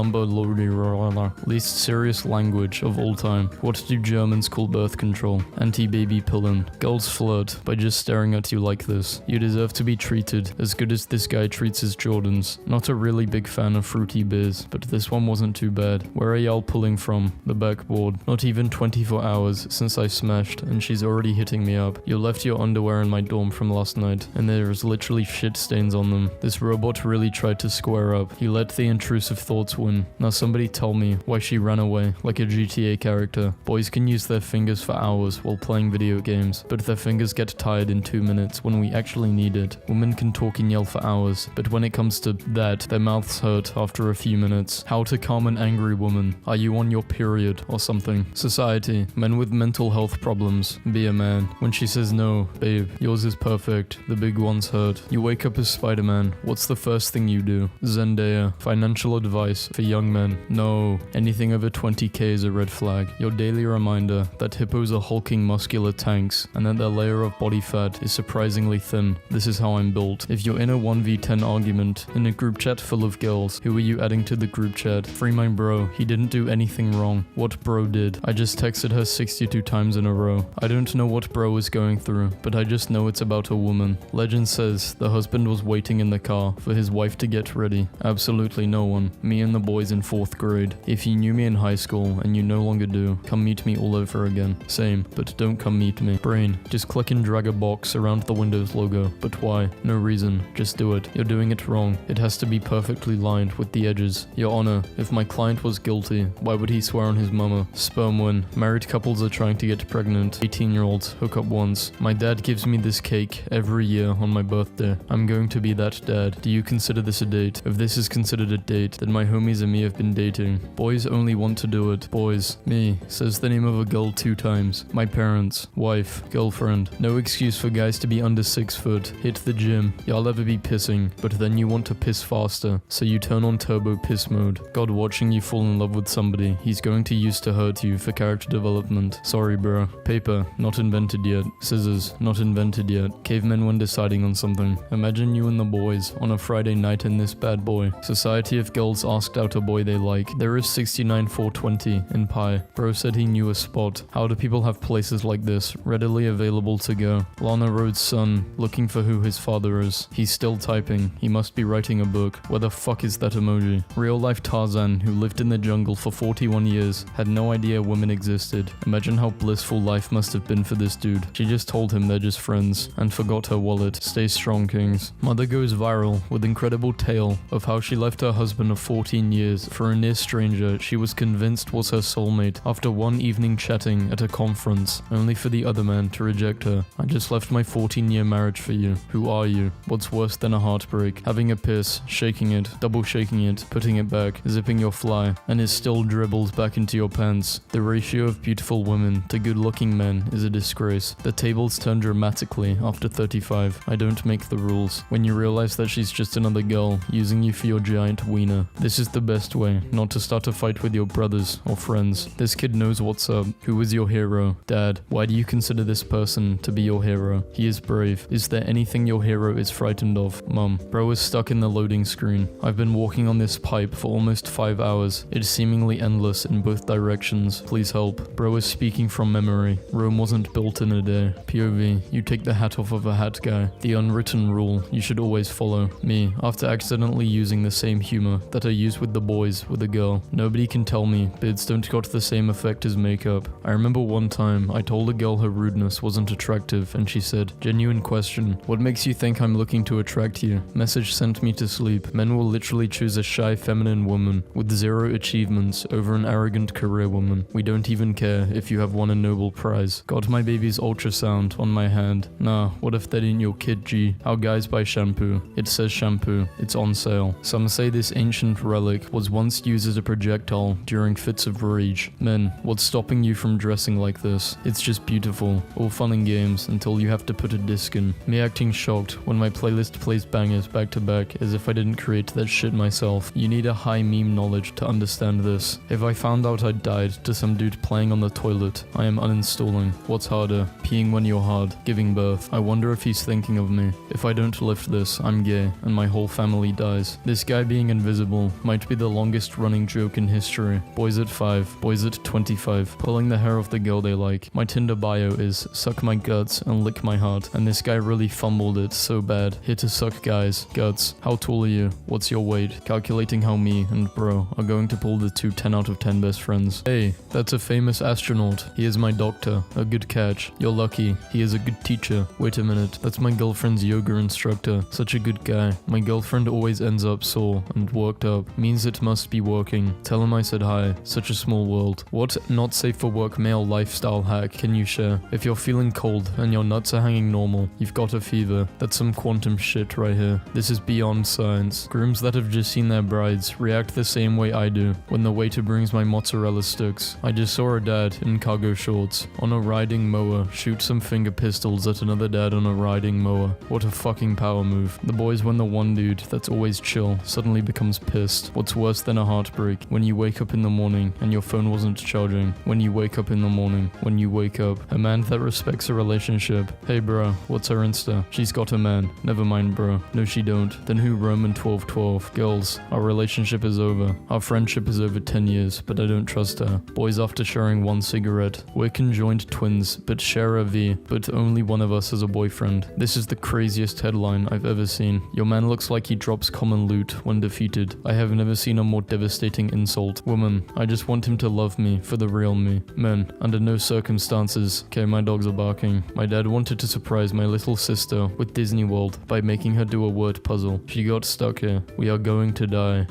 least serious language of all time? What do Germans call birth control? Anti-baby pillin. Girls flirt by just staring at you like this. You deserve to be treated as good as this guy treats his Jordans. Not a really big fan of fruity beers, but this one wasn't too bad. Where are y'all pulling from? The backboard. Not even 24 hours since I smashed and she's already hitting me up. You left your underwear in my dorm from last night and there is literally shit stains on them. This robot really tried to square up. He let the intrusive thoughts win. Now somebody tell me why she ran away like a GTA character. Boys can use their fingers for hours while playing video games, but their fingers get tired in 2 minutes when we actually need it. Women can talk and yell for hours, but when it comes to that, their mouths hurt after a few minutes. How to calm an angry woman. Are you on your period or something? Society. Men with mental health problems. Be a man. When she says no, babe, yours is perfect. The big ones hurt. You wake up as Spider-Man. What's the first thing you do? Zendaya. Financial advice for young men. No. Anything over 20k is a red flag. Your daily reminder that hippos are hulking muscular tanks and that their layer of body fat is surprisingly thin. This is how I'm built. If you're in a 1v10 argument in a group chat full of girls, who are you adding to the group chat? Free my bro. He didn't do anything wrong. What bro did? I just texted her 62 times in a row. I don't know what bro is going through, but I just know it's about a woman. Legend says the husband was waiting in the car for his wife to get ready. Absolutely no one. Me and the boys in 4th grade. If you knew me in high school and you no longer do, come meet me all over again. Same, but don't come meet me. Brain, just click and drag a box around the Windows logo. But why? No reason. Just do it. You're doing it wrong. It has to be perfectly lined with the edges. Your Honor, if my client was guilty, why would he swear on his mama? Sperm win. Married couples are trying to get pregnant. 18-year-olds hook up once. My dad gives me this cake every year on my birthday. I'm going to be that dad. Do you consider this a date? If this is considered a date, then my homies and me have been dating. Boys only want to do it. Boys. Me. Says the name of a girl 2 times. My parents. Wife. Girlfriend. No excuse for guys to be under 6 foot. Hit the gym. Y'all ever be pissing, but then you want to piss faster, so you turn on turbo piss mode. God watching you fall in love with somebody he's going to use to hurt you for character development. Sorry bro. Paper. Not invented yet. Scissors. Not invented yet. Cavemen when deciding on something. Imagine you and the boys on a Friday night in this bad boy. Society of girls asked out a boy they like. There is 69,420 in Pi. Bro said he knew a spot. How do people have places like this readily available to go? Lana Rhodes' son looking for who his father is. He's still typing. He must be writing a book. Where the fuck is that emoji? Real life Tarzan who lived in the jungle for 41 years had no idea women existed. Imagine how blissful life must have been for this dude. She just told him they're just friends and forgot her wallet. Stay strong, kings. Mother goes viral with incredible tale of how she left her husband of 14 years for a near stranger she was convinced was her soulmate after one evening chatting at a conference, only for the other man to reject her. I just left my 14-year marriage for you. Who are you? What's worse than a heartbreak? Having a piss, shaking it, double shaking it, putting it back, zipping your fly, and it still dribbles back into your pants. The ratio of beautiful women to good-looking men is a disgrace. The tables turn dramatically after 35. I don't make the rules. When you realize that she's just another girl using you for your giant wiener. This is the best way not to start a fight with your brothers or friends. This kid knows what's up. Who is your hero? Dad, why do you consider this person to be your hero? He is brave. Is there anything your hero is frightened of? Mum, bro is stuck in the loading screen. I've been walking on this pipe for almost 5 hours. It's seemingly endless in both directions. Please help. Bro is speaking from memory. Rome wasn't built in a day. POV, you take the hat off of a hat guy. The unwritten rule you should always follow. Me, after accidentally using the same humor that I use with the boys with a girl. Nobody can tell me bids don't got the same effect as makeup. I remember one time I told a girl her rudeness wasn't attractive and she said, genuine question, what makes you think I'm looking to attract you? Message sent me to sleep. Men will literally choose a shy feminine woman with 0 achievements over an arrogant career woman. We don't even care if you have won a Nobel Prize. Got my baby's ultrasound on my hand. Nah, what if that ain't your kid, G? How guys buy shampoo? It says shampoo. It's on sale. Some say this ancient relic was once used as a projectile during fits of rage. Men, woman, what's stopping you from dressing like this? It's just beautiful. All fun and games until you have to put a disc in. Me acting shocked when my playlist plays bangers back to back as if I didn't create that shit myself. You need a high meme knowledge to understand this. If I found out I died to some dude playing on the toilet, I am uninstalling. What's harder? Peeing when you're hard, giving birth. I wonder if he's thinking of me. If I don't lift this, I'm gay, and my whole family dies. This guy being invisible might be the longest running joke in history. Boys at 5, boys at 25, pulling the hair off the girl they like. My Tinder bio is, suck my guts and lick my heart, and this guy really fumbled it so bad. Here to suck guys, guts. How tall are you? What's your weight? Calculating how me and bro are going to pull the two 10 out of 10 best friends. Hey, that's a famous astronaut. He is my doctor. A good catch. You're lucky. He is a good teacher. Wait a minute. That's my girlfriend's yoga instructor. Such a good guy. My girlfriend always ends up sore and worked up. Means it must be working. Tell him I said hi. Such a small world. What not safe for work male lifestyle hack can you share? If you're feeling cold and your nuts are hanging normal, you've got a fever. That's some quantum shit right here. This is beyond science. Grooms that have just seen their brides react the same way I do when the waiter brings my mozzarella sticks. I just saw a dad in cargo shorts on a riding mower shoot some finger pistols at another dad on a riding mower. What a fucking power move. The boys when the one dude that's always chill suddenly becomes pissed. What's worse than a heartbreak? When you wake up in the morning and your phone wasn't charging. When you wake up in the morning. When you wake up. A man that respects a relationship. Hey bro, what's her Insta? She's got a man. Never mind bro. No she don't. Then who Roman 12:12? Girls, our relationship is over. Our friendship is over 10 years, but I don't trust her. Boys after sharing one cigarette. We're conjoined twins, but share a V, but only one of us has a boyfriend. This is the craziest headline I've ever seen. Your man looks like he drops common loot when defeated. I have never seen a more devastating insult. Woman, I just want him to love me for the real me. Men, under no circumstances. Okay, my dogs are barking. My dad wanted to surprise my little sister with Disney World by making her do a word puzzle. She got stuck here. We are going to die.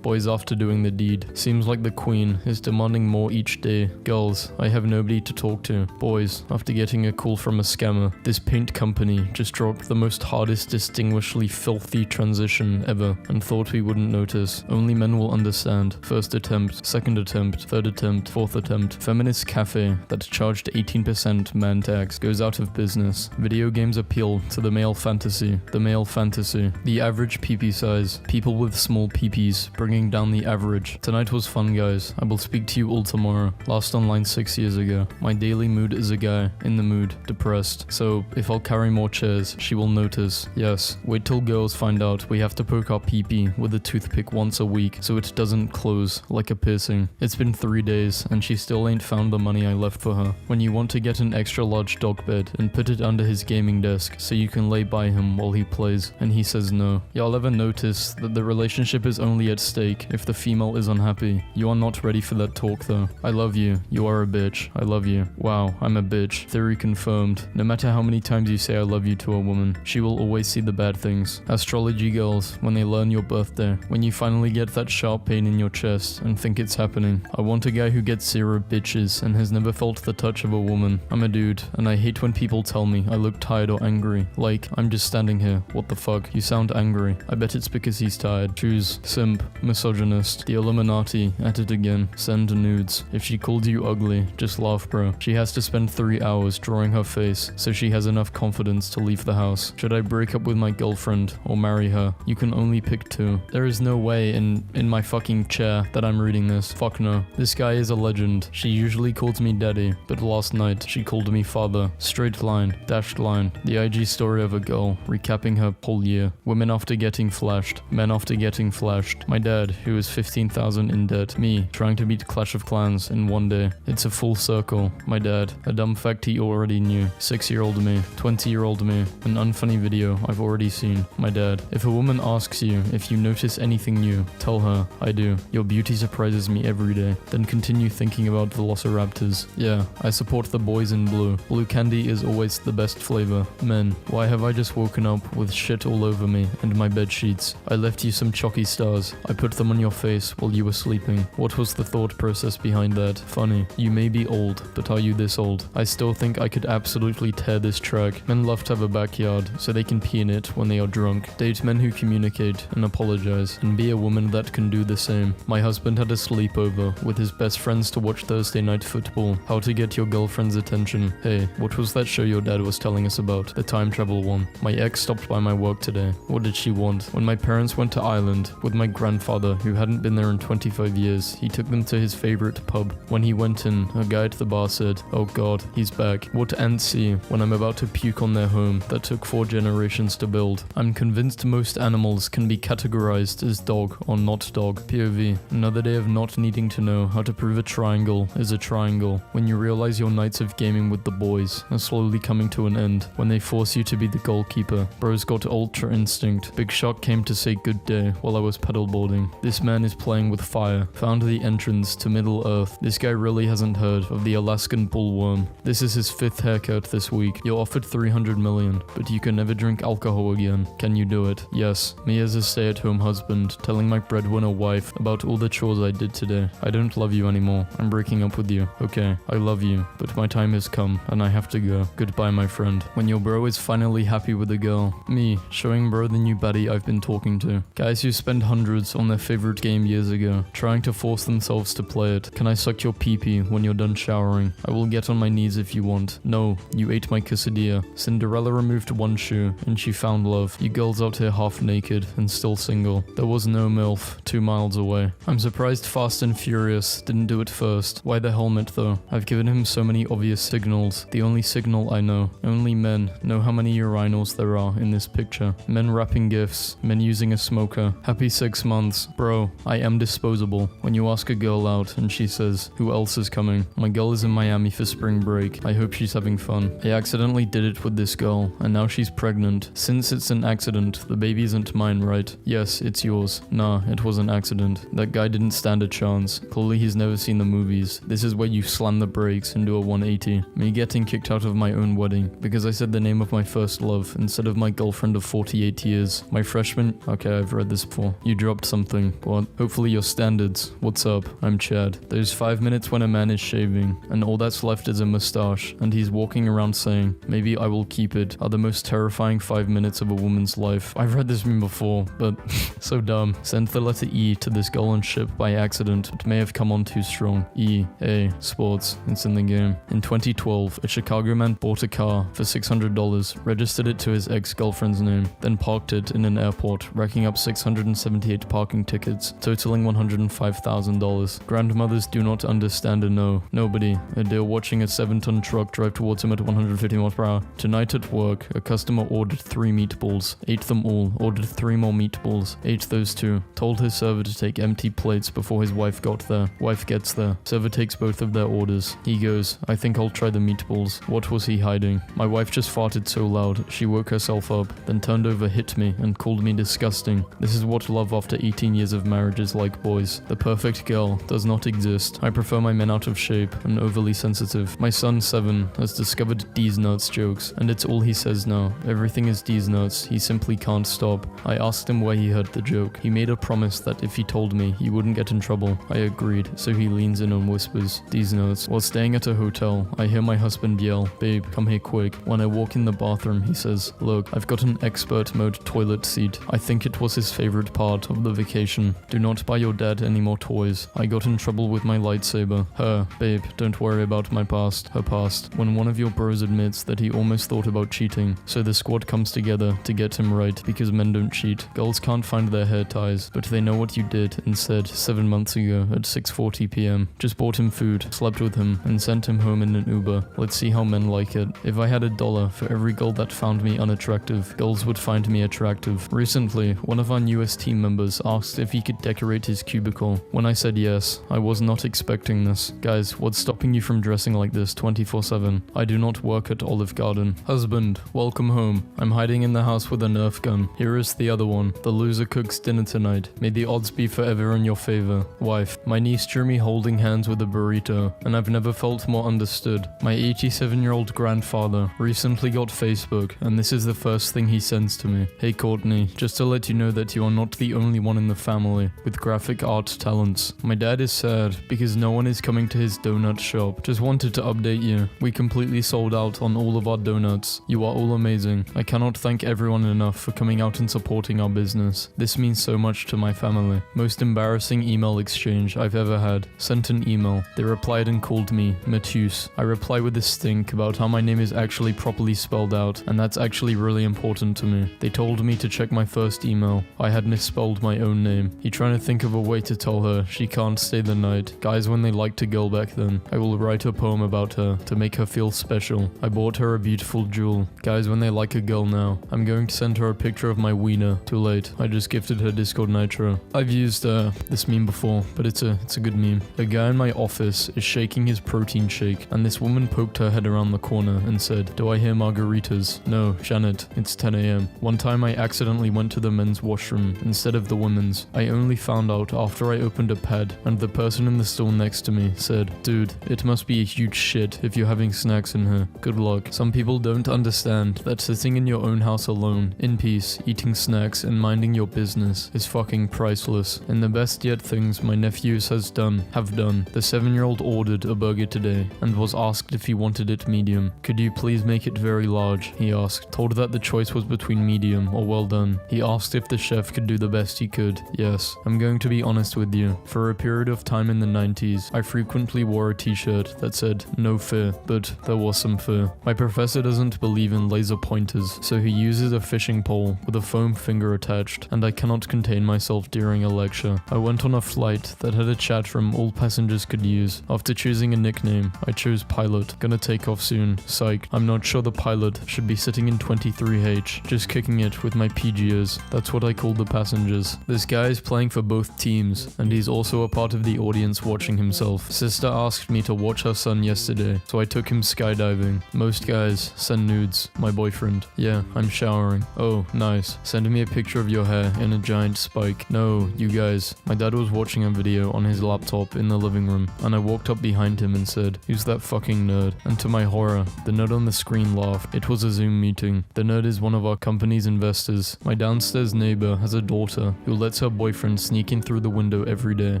Boys after doing the deed. Seems like the queen is demanding more each day. Girls, I have nobody to talk to. Boys, after getting a call from a scammer. This paint company just dropped the most hardest distinguishedly filthy transition ever and thought we wouldn't notice. Only men will understand. First attempt, second attempt, third attempt, fourth attempt. Feminist cafe that charged 18% man tax goes out of business. Video games appeal to the male fantasy. The male fantasy. The average PP size. People with small PPs bringing down the average. Tonight was fun guys. I will speak to you all tomorrow. Last online 6 years ago. My daily mood is a guy. In the mood. Depressed. So if I'll carry more chairs, she will notice. Yes. Wait till girls find out we have to poke our PP with a toothpick once a week so it doesn't close like a piercing. It's been 3 days and she still ain't found the money I left for her. When you want to get an extra large dog bed and put it under his gaming desk so you can lay by him while he plays and he says no. Y'all ever notice that the relationship is only at stake if the female is unhappy? You are not ready for that talk though. I love you. You are a bitch. I love you. Wow, I'm a bitch. Theory confirmed. No matter how many times you say I love you to a woman, she will always see the bad things. Astrology girls, when they learn your birthday, when you finally get that sharp pain in your chest and think it's happening. I want a guy who gets 0 bitches and has never felt the touch of a woman. I'm a dude, and I hate when people tell me I look tired or angry. Like, I'm just standing here. What the fuck? You sound angry. I bet it's because he's tired. Choose. Simp. Misogynist. The Illuminati. At it again. Send nudes. If she called you ugly, just laugh bro. She has to spend 3 hours drawing her face so she has enough confidence to leave the house. Should I break up with my girlfriend or marry her? You can only pick 2. There is no way in my fucking chair that I'm reading this. Fuck no. This guy is a legend. She usually calls me daddy, but last night she called me father. Straight line. Dashed line. The IG story of a girl recapping her whole year. Women after getting flashed. Men after getting flashed. My dad, who is 15,000 in debt. Me, trying to beat Clash of Clans in one day. It's a full circle. My dad, a dumb fact he already knew. 6-year-old me. 20-year-old me. An unfunny video I've already seen. My dad. If a woman asks you if you notice anything new, tell her, I do. Your beauty surprises me every day. Then continue thinking about velociraptors. Yeah, I support the boys in blue. Blue candy is always the best flavor. Men, why have I just woken up with shit all over me and my bed sheets? I left you some chalky stars. I put them on your face while you were sleeping. What was the thought process behind that? Funny. You may be old, but are you this old? I still think I could absolutely tear this track. Men love to have a backyard so they can pee in it when they are drunk. Date men who communicate and apologize, and be a woman that can do the same. My husband had a sleepover with his best friends to watch Thursday night football, how to get your girlfriend's attention. Hey, what was that show your dad was telling us about? The time travel one. My ex stopped by my work today. What did she want? When my parents went to Ireland with my grandfather, who hadn't been there in 25 years, he took them to his favorite pub. When he went in, a guy at the bar said, "Oh god, he's back." What ants see when I'm about to puke on their home that took 4 generations to build. I'm convinced most animals can be categorized as dog or not dog. POV. Another day of not needing to know how to prove a triangle is a triangle. When you realize your nights of gaming with the boys are slowly coming to an end. When they force you to be the goalkeeper. Bros got ultra instinct. Big Shark came to say good day while I was pedalboarding. This man is playing with fire. Found the entrance to Middle Earth. This guy really hasn't heard of the Alaskan bullworm. This is his 5th haircut this week. You're offered 300 million, but you can never drink alcohol again. Can you do it? Yes. Me as a stay-at-home husband, telling my breadwinner wife about all the chores I did today. I don't love you anymore. I'm breaking up with you. Okay, I love you, but my time has come, and I have to go. Goodbye, my friend. When your bro is finally happy with a girl. Me, showing bro the new baddie I've been talking to. Guys who spend hundreds on their favorite game years ago, trying to force themselves to play it. Can I suck your pee-pee when you're done showering? I will get on my knees if you want. No, you ate my quesadilla. Cinderella removed one shoe, and she found love. You girls out here half naked and still single. There was no MILF 2 miles away. I'm surprised Fast and Furious didn't do it first. Why the helmet though? I've given him so many obvious signals. The only signal I know. Only men know how many urinals there are in this picture. Men wrapping gifts. Men using a smoker. Happy 6 months. Bro, I am disposable. When you ask a girl out and she says, who else is coming? My girl is in Miami for spring break. I hope she's having fun. I accidentally did it with this girl, and now she's pregnant. Since it's an accident, the baby isn't mine, right? Yes, it's yours. Nah, it was an accident. That guy didn't stand a chance. Clearly he's never seen the movies. This is where you slam the brakes and do a 180. Me getting kicked out of my own wedding because I said the name of my first love instead of my girlfriend of 48 years. My freshman... Okay, I've read this before. You dropped something. What? Hopefully your standards. What's up? I'm Chad. There's 5 minutes when a man is shaving, and all that's left is a mustache, and he's walking around saying, maybe I will keep it, are the most terrifying 5 minutes of a woman's life. I've read this meme before, but so dumb. Sent the letter E to this girl on ship by accident. It may have come on too strong. E, A, sports. It's in the game. In 2012, a Chicago man bought a car for $600, registered it to his ex-girlfriend's name, then parked it in an airport, racking up 678 parking tickets, totaling $105,000. Grandmothers do not understand a no. Nobody. A deal watching a 7-ton truck drive towards him at 150 miles per hour. Tonight at work, a customer ordered 3 meatballs, ate them all, ordered 3 more meatballs, ate those 2, told his server to take empty plates before his wife got there. Wife gets there. Server takes both of their orders. He goes, I think I'll try the meatballs. What was he hiding? My wife just farted so loud, she woke herself up, then turned over, hit me, and called me disgusting. This is what love after 18 years of marriage is like, boys. The perfect girl does not exist. I prefer my men out of shape and overly sensitive. My son, 7, has discovered D's nuts jokes, and it's all he says now. Everything is D's nuts. He simply can't stop. I asked him where he heard the joke. He made a promise that if he told me, he wouldn't get in trouble. I agreed, so he leans in and whispers, D's nuts. While staying at a hotel, I hear my husband yell, babe, come here quick. When I walk in the bathroom, he says, look, I've got an expert mode toilet seat. I think it was his favorite part of the vacation. Do not buy your dad any more toys. I got in trouble with my lightsaber. Her, babe, don't worry about my past. Her past. When one of your bros admits that he almost thought about cheating, so the squad comes together to get him right because men don't cheat. Girls can't find their hair ties, but they know what you did and said 7 months ago at 6:40 p.m. Just bought him food, slept with him, and sent him home in an Uber. Let's see how men like it. If I had $1 for every girl that found me unattractive, girls would find me attractive. Recently, one of our newest team members asked if he could decorate his cubicle. When I said yes, I was not expecting this. Guys, what's stopping you from dressing like this 24/7? I do not work at Olive Garden. Husband, welcome home. I'm hiding in the house with a Nerf gun. Here is the other one. The loser cooks dinner tonight. May the odds be forever in your favor. Wife, my niece drew me holding hands with a burrito, and I've never felt more understood. My 87-year-old grandfather recently got Facebook, and this is the first thing he sends to me. Hey Courtney, just to let you know that you are not the only one in the family with graphic art talents. My dad is sad because no one is coming to his donut shop. Just wanted to update you. We completely sold out on all of our donuts. You are all amazing. I cannot thank everyone enough for coming out and supporting our business. This means so much to my family. Most embarrassing email exchange I've ever had. Sent an email. They replied and called me Matus. I reply with a stink about how my name is actually properly spelled out, and that's actually really important to me. They told me to check my first email. I had misspelled my own name. He trying to think of a way to tell her she can't stay the night. Guys when they liked a girl back then. I will write a poem about her to make her feel special. I bought her a beautiful jewel. Guys when they like a girl now. I'm going to send her a picture of my wiener. Too late. I just gifted her Discord Nitro. I've used this meme before, but it's a good meme. A guy in my office is shaking his protein shake, and this woman poked her head around the corner and said, "Do I hear margaritas?" No, Janet, it's 10 a.m. One time I accidentally went to the men's washroom instead of the women's. I only found out after I opened a pad, and the person in the stall next to me said, "Dude, it must be a huge shit if you're having snacks in here. Good luck." Some people don't understand that sitting in your own house alone, in peace, eating snacks and minding your business is fucking priceless. And the best yet things my nephews have done. The 7-year-old ordered a burger today and was asked if he wanted it medium. "Could you please make it very large?" he asked. Told that the choice was between medium or well done. He asked if the chef could do the best he could. Yes. I'm going to be honest with you. For a period of time in the 90s, I frequently wore a t-shirt that said "No fear," but there was some fear. My professor doesn't believe in laser pointers, so he uses a fishing pole with a foam finger attached, and I cannot contain myself during a lecture. I went on a flight that had a chat room all passengers could use. After choosing a nickname, I chose Pilot. Gonna take off soon. Psyched. I'm not sure the pilot should be sitting in 23H, just kicking it with my PGOs. That's what I call the passengers. This guy is playing for both teams, and he's also a part of the audience watching himself. Sister asked me to watch her son yesterday, so I took him skydiving. Most guys send nudes. My boyfriend. Yeah, I'm showering. Oh, nice. Send me a picture of your hair in a giant spike. No, you guys. My dad was watching a video on his laptop in the living room, and I walked up behind him and said, "Who's that fucking nerd?" And to my horror, the nerd on the screen laughed. It was a Zoom meeting. The nerd is one of our company's investors. My downstairs neighbor has a daughter who lets her boyfriend sneak in through the window every day.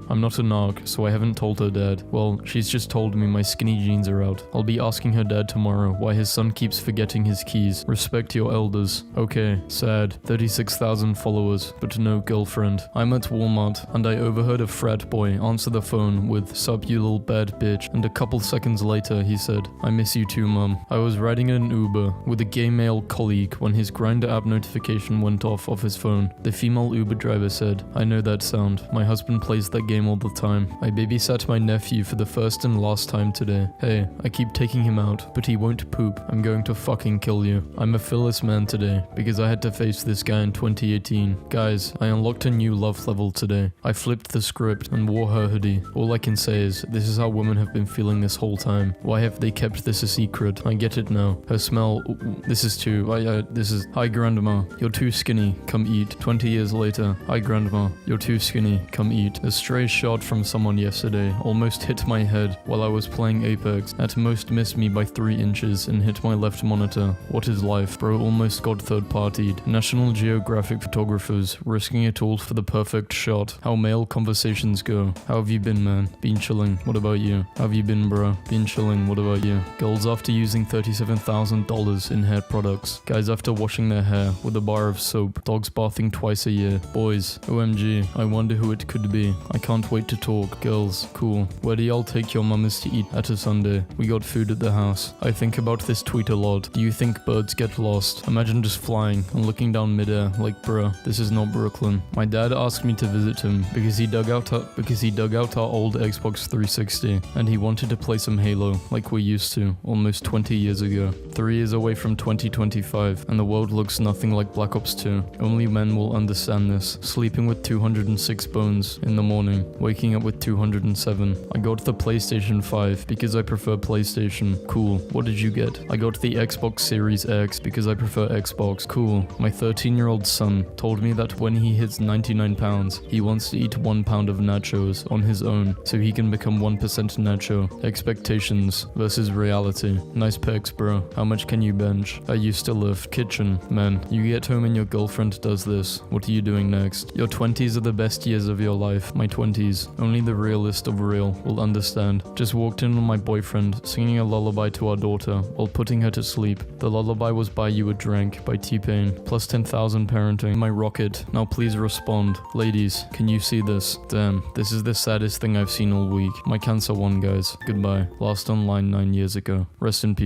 I'm not a narc, so I haven't told her dad. Well, she's just told me my skinny jeans are out. I'll be asking her dad tomorrow why his son keeps forgetting his keys. Respect your elders. Okay, sad. 36,000 followers, but no girlfriend. I'm at Walmart, and I overheard a frat boy answer the phone with, "Sup, you little bad bitch," and a couple seconds later he said, "I miss you too, mum." I was riding in an Uber with a gay male colleague when his Grindr app notification went off his phone. The female Uber driver said, "I know that sound. My husband plays that game all the time. I babysat my nephew for the first and last time today. Hey, I keep taking him out, but he won't poop. I'm going to fucking kill you." I'm a Phyllis man today because I had to face this guy in 2018. Guys, I unlocked a new love level today. I flipped the script and wore her hoodie. All I can say is, this is how women have been feeling this whole time. Why have they kept this a secret? I get it now. Her smell, this is too, this is, "Hi grandma, you're too skinny, come eat." 20 years later, "Hi grandma, you're too skinny, come eat." A stray shot from someone yesterday almost hit my head while I was playing Apex. At most missed me by 3 inches and hit my left monitor. What is life? Bro almost got third-partied. National Geographic photographers risking it all for the perfect shot. How male conversations go. How have you been, man? Been chilling. What about you? How have you been, bro? Been chilling. What about you? Girls after using $37,000 in hair products. Guys after washing their hair with a bar of soap. Dogs bathing twice a year. Boys, OMG, I wonder who it could be. I can't wait to talk. Girls, cool. Where do y'all take your mamas to eat at a Sunday? We got food at the house. I think about this tweet a lot. Do you think birds get lost? Imagine just flying and looking down midair like, bruh, this is not Brooklyn. My dad asked me to visit him because he dug out our old Xbox 360 and he wanted to play some Halo like we used to almost 20 years ago. 3 years away from 2025 and the world looks nothing like Black Ops 2. Only men will understand this. Sleeping with 206 bones in the morning, waking up with 207. I got the PlayStation 5 because I prefer PlayStation. Cool. What did you get? I got the Xbox Series X because I prefer Xbox. Cool. My 13-year-old son told me that when he hits 99 pounds, he wants to eat 1 pound of nachos on his own so he can become 1% nacho. Expectations versus reality. Nice pecs, bro. How much can you bench? I used to lift. Kitchen. Man, you get home and your girlfriend does this. What are you doing next? Your 20s are the best years of your life. My 20s. Only the realist of real will understand. Just walked in on my boyfriend singing a lullaby to our daughter while putting her to sleep. The lullaby was Buy You a Drink by T-Pain. Plus 10,000 parenting. My rocket. Now please respond. Ladies, can you see this? Damn, this is the saddest thing I've seen all week. My cancer won, guys. Goodbye. Last online 9 years ago. Rest in peace.